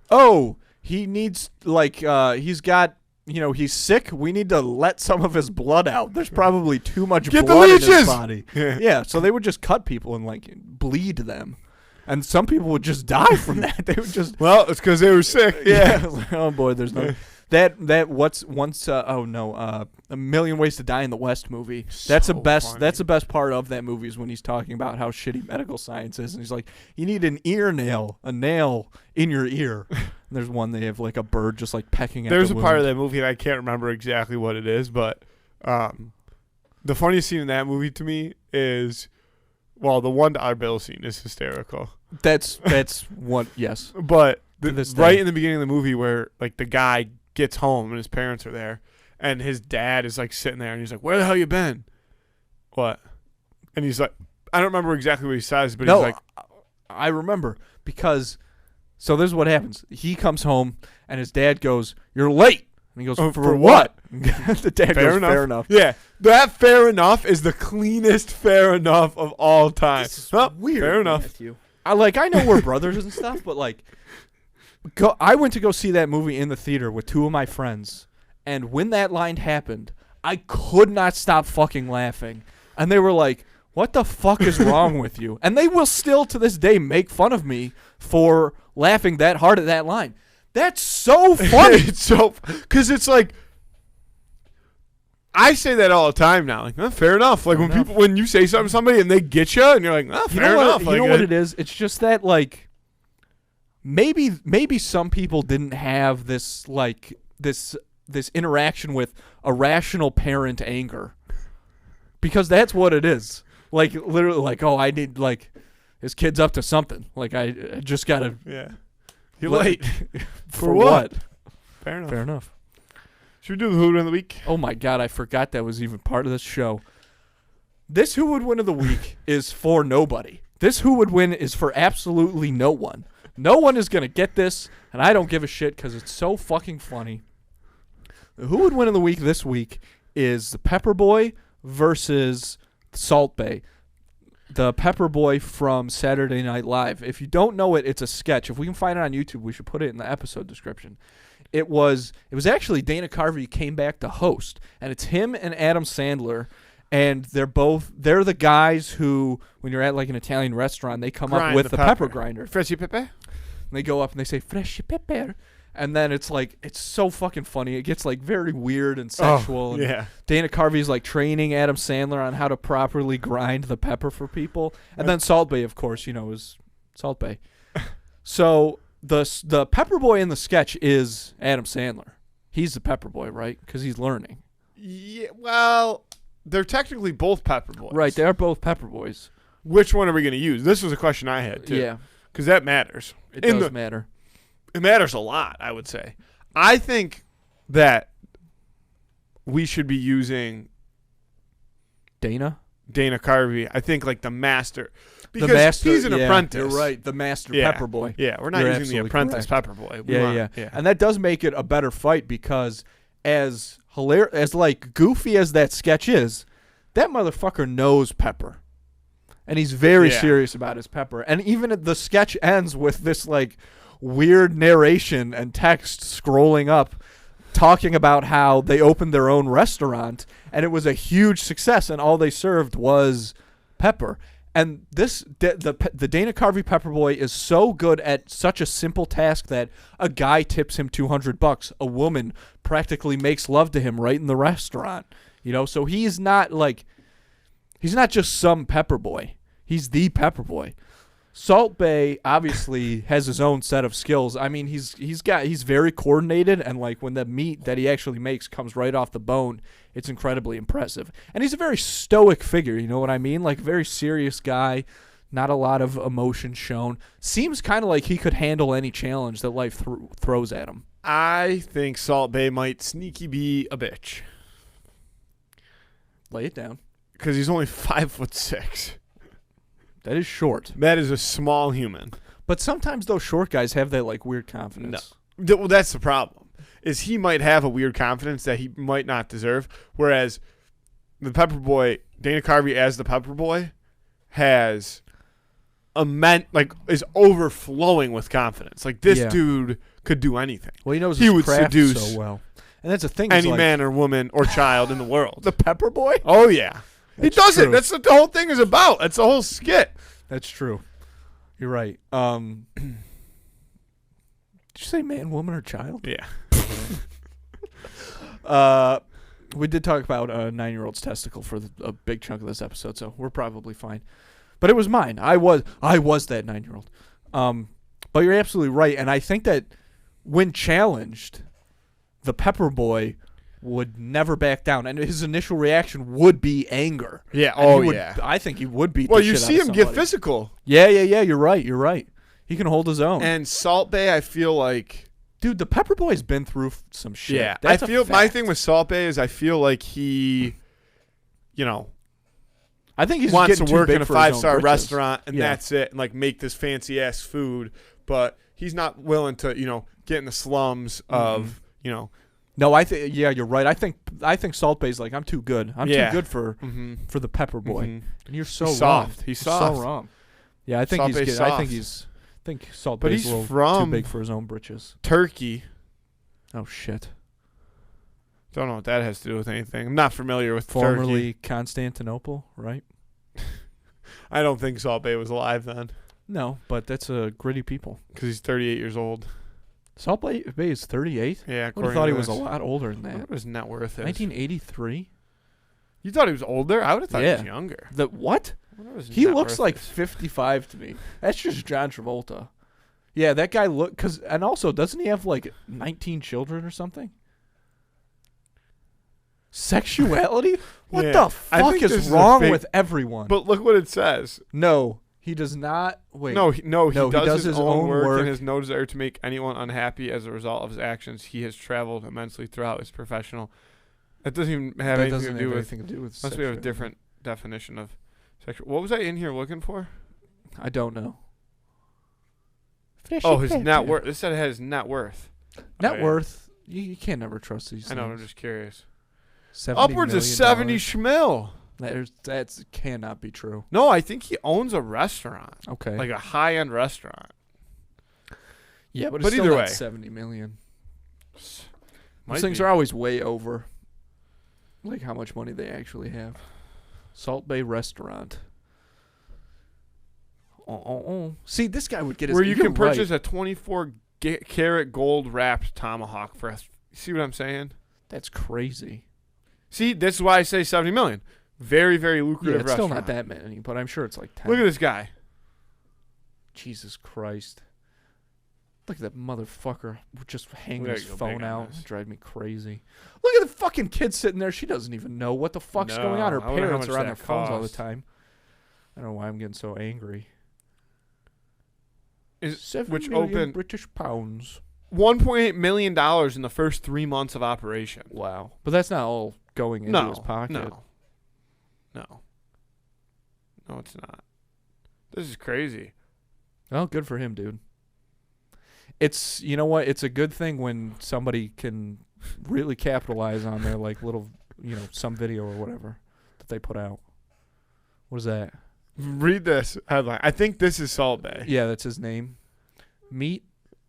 oh, he needs, like, he's got, you know, he's sick. We need to let some of his blood out. There's probably too much Get blood the in his leeches! body. Yeah, so they would just cut people and, like, bleed them. And some people would just die from that. They would just... Well, it's because they were sick. Yeah. Oh, boy, there's no... That what's once A Million Ways to Die in the West movie. That's the So best. funny. That's the best part of that movie is when he's talking about how shitty medical science is, and he's like, you need an ear nail, a nail in your ear. And there's one they have like a bird just like pecking at. There's the a part of wound. that movie and I can't remember exactly what it is, but the funniest scene in that movie to me is, well, the $1 bill scene is hysterical. That's one. Yes. But To this right day. in the beginning of the movie where like the guy gets home and his parents are there and his dad is like sitting there and he's like, where the hell you been? What? And he's like, I don't remember exactly what he says, but No, he's like, I remember because. So this is what happens. He comes home and his dad goes, "You're late." And he goes, For what? The dad fair goes, enough. "Fair enough." Yeah, that fair enough is the cleanest fair enough of all time. This is Well, weird. Fair enough. Matthew. I know we're brothers and stuff, but like, I went to go see that movie in the theater with two of my friends, and when that line happened, I could not stop fucking laughing, and they were like, "What the fuck is wrong with you?" And they will still to this day make fun of me for laughing that hard at that line. That's so funny. It's so because it's like I say that all the time now. Like, fair enough. Like when you say something to somebody and they get you, and you're like, You fair know enough. what, Like, you know what it is? It's just that like maybe some people didn't have this like this interaction with irrational parent anger. Because that's what it is. Like literally like, oh, I need like his kid's up to something. Like I just gotta Yeah. You're let- late. For what? Fair enough. Fair enough. Should we do the Who of the Week? Oh my God, I forgot that was even part of this show. This Who Would Win of the Week is for nobody. This Who Would Win is for absolutely no one. No one is going to get this, and I don't give a shit because it's so fucking funny. The Who Would Win of the Week this week is the Pepper Boy versus Salt Bae. The Pepper Boy from Saturday Night Live. If you don't know it, it's a sketch. If we can find it on YouTube, we should put it in the episode description. It was actually Dana Carvey came back to host, and it's him and Adam Sandler, and they're the guys who, when you're at like an Italian restaurant, they come up Grind with the the pepper pepper. grinder. Freshy Pepe? And they go up and they say fresh pepper, and then it's like it's so fucking funny. It gets like very weird and sexual. And yeah. Dana Carvey's like training Adam Sandler on how to properly grind the pepper for people, and then Salt Bae, of course, is Salt Bae. So the Pepper Boy in the sketch is Adam Sandler. He's the Pepper Boy, right? Because he's learning. Yeah. Well, they're technically both Pepper Boys. Right, they are both Pepper Boys. Which one are we going to use? This was a question I had too. Yeah, Because that matters. it In does the- matter. It matters a lot, I would say. I think that we should be using Dana? Dana Carvey. I think like the master. Because the master, he's an yeah, apprentice. You're right, the master Yeah. Pepper Boy. Yeah, we're not You're using the absolutely apprentice correct. Pepper Boy. We Yeah, want- and that does make it a better fight because as like goofy as that sketch is, that motherfucker knows Pepper. And he's very Yeah. serious about his pepper. And even the sketch ends with this like weird narration and text scrolling up talking about how they opened their own restaurant and it was a huge success and all they served was pepper. And the Dana Carvey Pepper Boy is so good at such a simple task that a guy tips him $200. A woman practically makes love to him right in the restaurant. So he's not just some Pepper Boy. He's the Pepper Boy. Salt Bae obviously has his own set of skills. I mean, he's very coordinated, and like when the meat that he actually makes comes right off the bone, it's incredibly impressive. And he's a very stoic figure, you know what I mean? Like very serious guy, not a lot of emotion shown. Seems kind of like he could handle any challenge that life throws at him. I think Salt Bae might sneaky be a bitch Lay it down. because he's only 5'6". That is short. That is a small human. But sometimes those short guys have that like weird confidence. Well, that's the problem. Is he might have a weird confidence that he might not deserve, whereas the Pepper Boy, Dana Carvey as the Pepper Boy, has is overflowing with confidence. Like this dude could do anything. Well, he knows He his would craft seduce so well. And that's the thing. Any like, man or woman or child in the world. The Pepper Boy? Oh yeah, he does true. it. That's what the whole thing is about. That's the whole skit. That's true. You're right. Did you say man, woman, or child? Yeah. We did talk about a 9-year-old's testicle for a big chunk of this episode, so we're probably fine. But it was mine. I was that 9-year-old. But you're absolutely right, and I think that when challenged, the Pepper Boy would never back down, and his initial reaction would be anger. Yeah. And Oh he would, yeah. I think he would beat. Well, the you shit see out him of get somebody. physical. Yeah. You're right. He can hold his own. And Salt Bae, I feel like. Dude, the Pepper Boy's been through some shit. Yeah, That's I feel a my fact. thing with Salt Bae is I feel like he, I think he's wants getting to too work big in a for his own 5-star britches. restaurant and Yeah. that's it, and like make this fancy ass food, but he's not willing to, get in the slums of, No, you're right. I think Salt Bae's like, I'm too good. I'm Yeah. too good for the Pepper Boy. Mhm. And you're so He's wrong. soft. He's You're soft. so wrong. Yeah, I think Salt he's Bae's good. soft. I think Salt But Bae's he's a little too from- big for his own britches. Turkey. Oh shit. Don't know what that has to do with anything. I'm not familiar with Formerly Turkey. Constantinople, right? I don't think Salt Bae was alive then No, but that's a gritty people. because he's 38 years old. Salt Bae is 38. Yeah, I according thought to he was a this. lot older than I wonder that. what his net worth is. 1983. You thought he was older? I would have thought he was Yeah. younger. The what? I wonder what his He net looks worth like is. 55 to me. That's just John Travolta. Yeah, that guy and also doesn't he have like 19 children or something? Sexuality? What Yeah. the I fuck think this is is a wrong fake- with everyone? But look what it says. No, he does not. Wait. No, he does his own work work. and has no desire to make anyone unhappy as a result of his actions. He has traveled immensely throughout his professional. That doesn't even have that anything doesn't to do have with. anything to do with Unless we have a sexuality. different definition of sexual. What was I in here looking for? I don't know. Oh, his net worth. This said it had his net worth. Net Oh, yeah. worth. You can't never trust these I know. I'm things. just curious. $70 Upwards of million. 70 schmil. That's cannot be true. No, I think he owns a restaurant, Okay. like a high-end restaurant. yeah, but but it's still either not way. 70 million. Might Those things be. are always way over, like how much money they actually have. Salt Bae Restaurant. See, this guy would get his. Where you you're can purchase right. a 24-karat gold wrapped tomahawk for us. See what I'm saying? That's crazy. See, this is why I say 70 million. Very, very Yeah, lucrative it's still restaurant. not that many, but I'm sure it's like 10. Look at this guy. Jesus Christ. Look at that motherfucker just hanging We gotta his go big phone on out. this. Drive me crazy. Look at the fucking kid sitting there. She doesn't even know what the fuck's going on. Her No, I wonder how parents much are on their that phones all the cost. time. I don't know why I'm getting so angry. Is 7 which million opened British pounds. $1.8 million in the first 3 months of operation. Wow. But that's not all going into his pocket. No, it's not. This is crazy. Well, good for him, dude. It's, you know what? It's a good thing when somebody can really capitalize on their like little, some video or whatever that they put out. What is that? Read this headline. I think this is Salt Bay. Yeah, that's his name.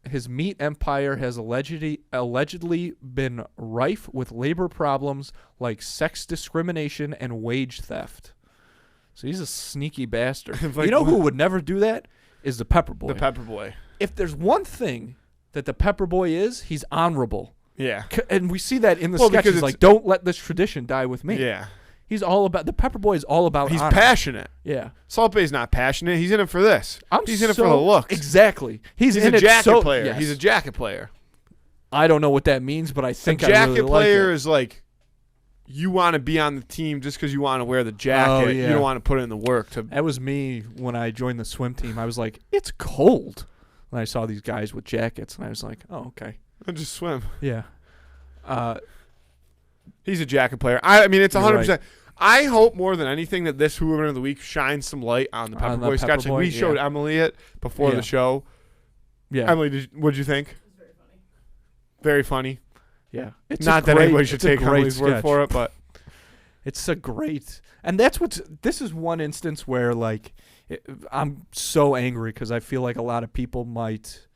His meat empire has allegedly been rife with labor problems like sex discrimination and wage theft. So he's a sneaky bastard. Like you know who what? would never do that? Is the Pepper Boy. The Pepper Boy. If there's one thing that the Pepper Boy is, he's honorable. Yeah. And we see that in the Well, because sketches. it's- Like, don't let this tradition die with me. Yeah. He's all about, the Pepper Boy is all about He's honor. passionate. Yeah. Salt Bay's not passionate. He's in it for this. He's in it for so- the looks. Exactly. He's He's in a it jacket so, player. yes. He's a jacket player. I don't know what that means, but I A think jacket I really player like it. is like you want to be on the team just because you want to wear the jacket. Oh, You yeah. don't want to put in the work to. That was me when I joined the swim team. I was like, it's cold. And I saw these guys with jackets, and I was like, oh, okay. And just swim. Yeah. He's a jacket player. I mean, it's You're 100%. right. I hope more than anything that this Hoover of the Week shines some light on the Pepper On the Boy Pepper sketch. Like, Boy, we showed yeah. Emily it before Yeah. the show. Yeah. Emily, what'd you think? It's very funny. Very funny. Yeah. It's Not a that great, anybody should it's a take great Emily's word sketch. for it, but It's a great, and that's what's. This is one instance where like, I'm so angry because I feel like a lot of people might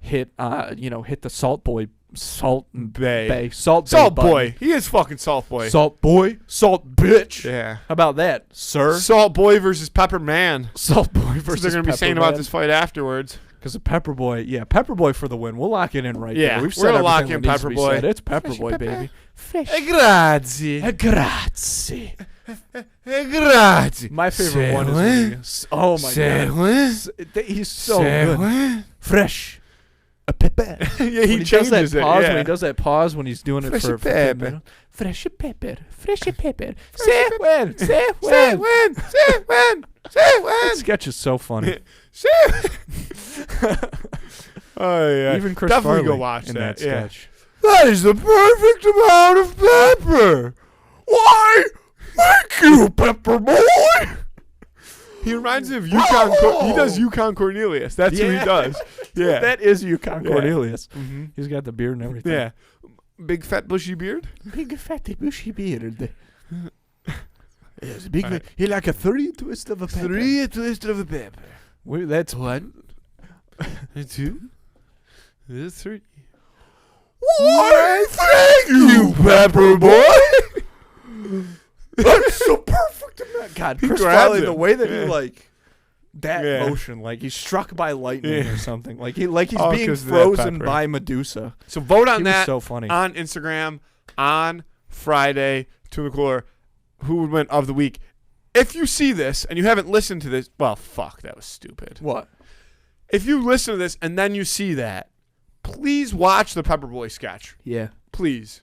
hit the Salt Bay, Salt Bay Salt Bay Boy. He is fucking Salt Boy. Salt Boy, Salt Bitch. Yeah. How about that, sir? Salt Boy versus Pepper Man. Salt Boy That's what versus they're going to be Pepper saying about Man. this fight afterwards. Because the Pepper Boy, Pepper Boy for the win. We'll lock it in right Yeah, there. We've we're said gonna lock everything in that needs to Pepper be Boy. said. It's Pepper Fresh Boy, Pepper. baby. Fresh. Grazie. Grazie. Grazie. My favorite one is when oh my god, he's so good. Fresh. A pepper. Yeah, When he does changes that it. pause, Yeah. when he does that pause when he's doing it Fresh for pepper. 10 minutes. Fresh pepper. Fresh pepper. Say when. Say Say when. when. Say when. Say That when. sketch is so funny. Say when. Oh yeah. Even Chris Definitely Farley go watch in that. that Yeah. sketch. That is the perfect amount of pepper. Why? Thank you, Pepper Boy. He reminds me of Yukon. He does Yukon Cornelius. That's who he Yeah. does. Yeah. That is Yukon Yeah. Cornelius. Mm-hmm. He's got the beard and everything. Yeah. Big fat bushy beard. Big fatty bushy beard. Yes, big. Alright. He like a 3 twist of a pepper. twist of a pepper. That's One. Two. That's three. Why, thank you, Pepper Boy. That's so perfect. God, He Chris grabs Farley, him. the way that Yeah. he like that Yeah. motion, like he's struck by lightning Yeah. or something. Like he's Oh, being 'cause of that frozen pepper. by Medusa. So vote on He that was so funny. on Instagram on Friday to the cooler. Who would win of the week? If you see this and you haven't listened to this, well, fuck, that was stupid. What? If you listen to this and then you see that, please watch the Pepper Boy sketch. Yeah, Please,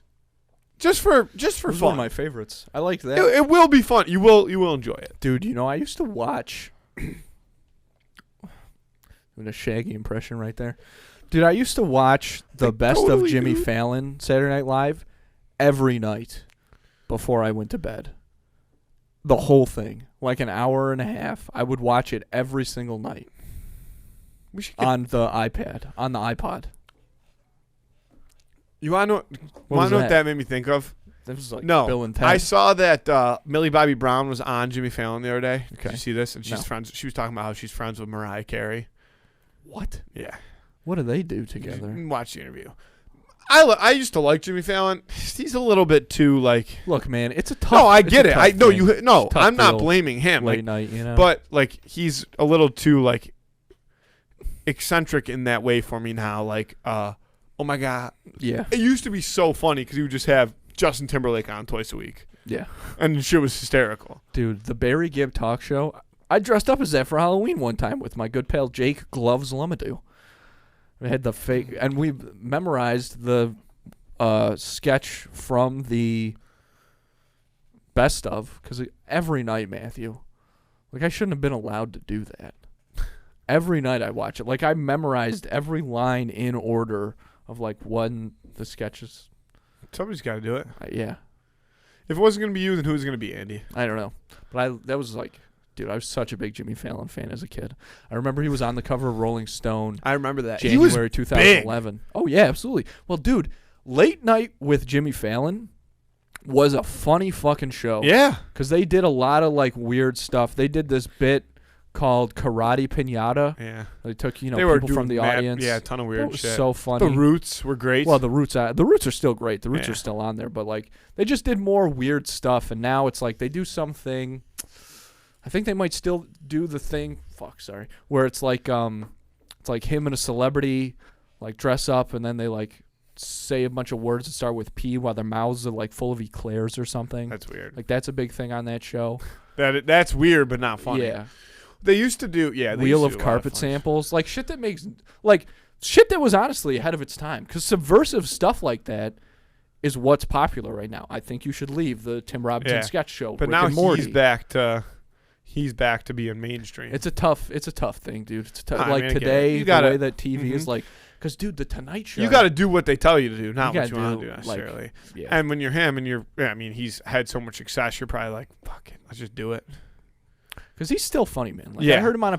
just for it was fun. one of my favorites. I like that. It will be fun. You will enjoy it. Dude, you know, I used to watch. Doing a Shaggy impression right there. Dude, I used to watch the I best of totally Jimmy do. Fallon Saturday Night Live every night before I went to bed. The whole thing. Like an hour and a half. I would watch it every single night We should get, on the iPad, on the iPod. you want to know? What Want was to know what that? that made me think of? That was like No, Bill and Ted. I saw that Millie Bobby Brown was on Jimmy Fallon the other day. Did Okay. you see this? And she's No. friends. She was talking about how she's friends with Mariah Carey. What? Yeah. What do they do together? Watch the interview. I used to like Jimmy Fallon. He's a little bit too like. Look, man, it's a tough. No, I it's a get it. tough I no thing. you no. It's tough I'm not deal. blaming him. Late Like, night, you know. but like he's a little too like eccentric in that way for me now. Like, oh my god, yeah, it used to be so funny because he would just have Justin Timberlake on twice a week, yeah. and the shit was hysterical. Dude, the Barry Gibb talk show. I dressed up as that for Halloween one time with my good pal Jake Gloves Lumadou. We had the fake, and we memorized the sketch from the best of, because every night, Matthew, like I shouldn't have been allowed to do that. Every night I watch it. Like I memorized every line in order of like when the sketches. Somebody's got to do it. Yeah, If it wasn't gonna be you, then who was gonna be Andy? I don't know, but that was like. Dude, I was such a big Jimmy Fallon fan as a kid. I remember he was on the cover of Rolling Stone I remember that. January 2011. Oh, yeah, absolutely. Well, dude, late night with Jimmy Fallon, was a funny fucking show. Yeah. Because they did a lot of like weird stuff. They did this bit called Karate Pinata. Yeah. They took They people were from the mad, audience. Yeah, a ton of That weird was shit. so funny. The Roots were great. Well, the Roots are still great. The Roots Yeah. are still on there, but like they just did more weird stuff, and now it's like they do something. I think they might still do the thing. Where it's like him and a celebrity like dress up, and then they like say a bunch of words that start with P while their mouths are like full of eclairs or something. That's weird. Like that's a big thing on that show. That's weird, but not funny. Yeah. They used to do Wheel of carpet samples, like shit that makes like shit that was honestly ahead of its time. Because subversive stuff like that is what's popular right now. I think you should leave the Tim Robinson sketch show. But Rick now and Morty. he's back to being mainstream. It's a tough thing, dude. It's tough. I like mean, I get it. today, You gotta- the way that TV is like, because dude, the Tonight Show. You got to do what they tell you to do, not You what you gotta want to do, do like, necessarily. yeah. And when you're him and he's had so much success, you're probably like, fuck it, let's just do it. Because he's still funny, man. Like, Yeah. I heard him on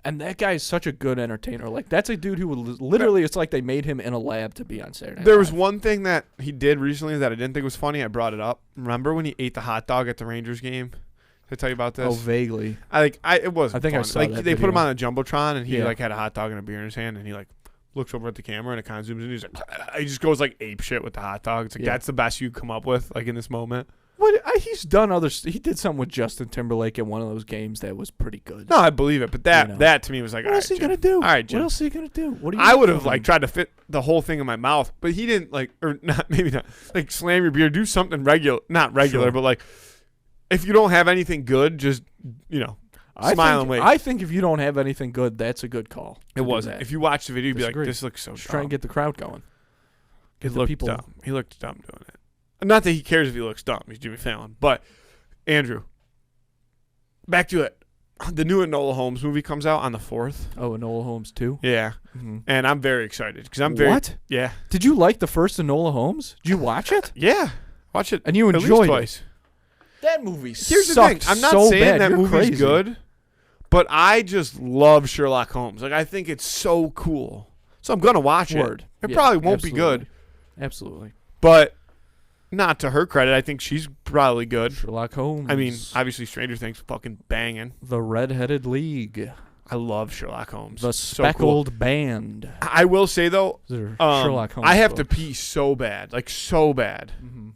and that guy is such a good entertainer. Like that's a dude who would literally, it's like they made him in a lab to be on Saturday Night There was Live. one thing that he did recently that I didn't think was funny. I brought it up. Remember when he ate the hot dog at the Rangers game? Did I tell you about this? Oh, vaguely. It wasn't. I think I fun. saw like that they put him video. on a jumbotron and he Yeah. like had a hot dog and a beer in his hand and he like looks over at the camera and it kind of zooms in. He's like, he just goes like ape shit with the hot dog. It's like Yeah. that's the best you come up with like in this moment. He's done he did something with Justin Timberlake in one of those games that was pretty good. No, I believe it, but that You know. that to me was like, What all else right, are you gonna Jim. do? All right, Jim. What else are you gonna do? What do you? I would have doing? like tried to fit the whole thing in my mouth, but he didn't or not maybe not like slam your beer, do something not regular, Sure. but like if you don't have anything good, just smile and wait. I think if you don't have anything good, that's a good call. It to do wasn't. that. If you watch the video, you'd be like, Disagree. this looks so Just dumb. try and get the crowd going. He Get the looked people. dumb. He looked dumb doing it. Not that he cares if he looks dumb. He's Jimmy Fallon. But Andrew, back to it. The new Enola Holmes movie comes out on the 4th. Oh, Enola Holmes too. Yeah, Mm-hmm. and I'm very excited because I'm very What? Yeah, Did you like the first Enola Holmes? Did you watch it? yeah. Watch it And you at least enjoyed it? twice. That movie Here's the thing. sucked I'm not so saying bad. that You're movie's crazy. good, but I just love Sherlock Holmes. Like I think it's so cool. So I'm gonna watch Word. it. It Yeah, probably won't be absolutely. good, Absolutely. but not to her credit. I think she's probably good. Sherlock Holmes. I mean, obviously Stranger Things fucking banging. the Red-Headed League. I love Sherlock Holmes. The So cool. Speckled Band. I will say though, They're Sherlock Holmes. I have to books. pee so bad, like so bad. Mm-hmm.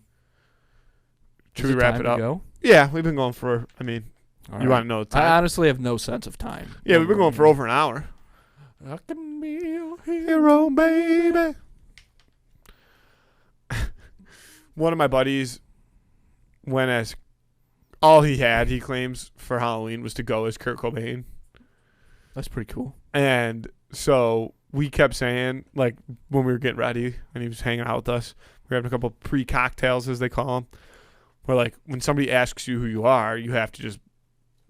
Should we wrap it up? Go? Yeah, we've been going for. I mean, All you right. want to know the I time? honestly have no sense of time. Yeah, we've been going for over an hour. I can be your hero. Hero, baby. One of my buddies went as all he had, he claims, for Halloween was to go as Kurt Cobain. That's pretty cool. And so we kept saying, like, when we were getting ready and he was hanging out with us, we were having a couple pre-cocktails, as they call them, where, like, when somebody asks you who you are, you have to just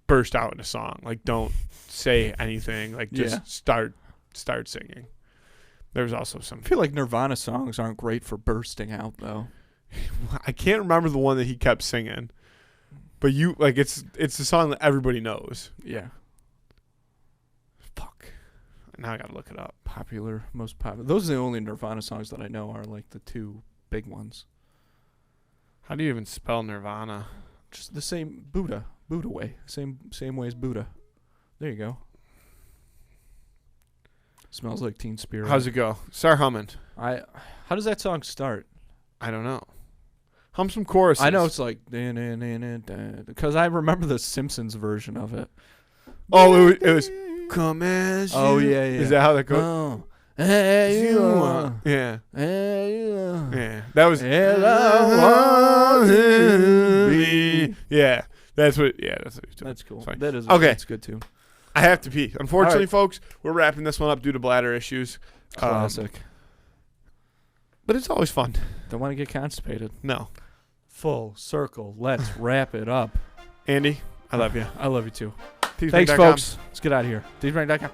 burst out in a song. Like, don't say anything. Like, just start singing. There was also some... I feel like Nirvana songs aren't great for bursting out, though. I can't remember the one that he kept singing, but it's the song that everybody knows. Yeah. Fuck. Now I gotta look it up. Most popular. Those are the only Nirvana songs that I know are like the two big ones. How do you even spell Nirvana? Just the same Buddha way. Same way as Buddha. There you go. Smells like Teen Spirit. How's it go? Start humming. How does that song start? I don't know. Hum some choruses. I know it's like because I remember the Simpsons version of it. Oh, it was come as you. Oh yeah. Is that how that goes? Oh, hey you are. Yeah. Hey you are. Yeah. That was. And I want to be. Yeah. That's what. Yeah. That's what he's doing. That's cool. Fine. That is Okay. That's good too. I have to pee. Unfortunately, All right. folks, we're wrapping this one up due to bladder issues. Classic. But it's always fun. Don't want to get constipated. No. Full circle. Let's wrap it up. Andy, I love you. I love you too. Teespring.com. Thanks, folks. Let's get out of here. Teespring.com.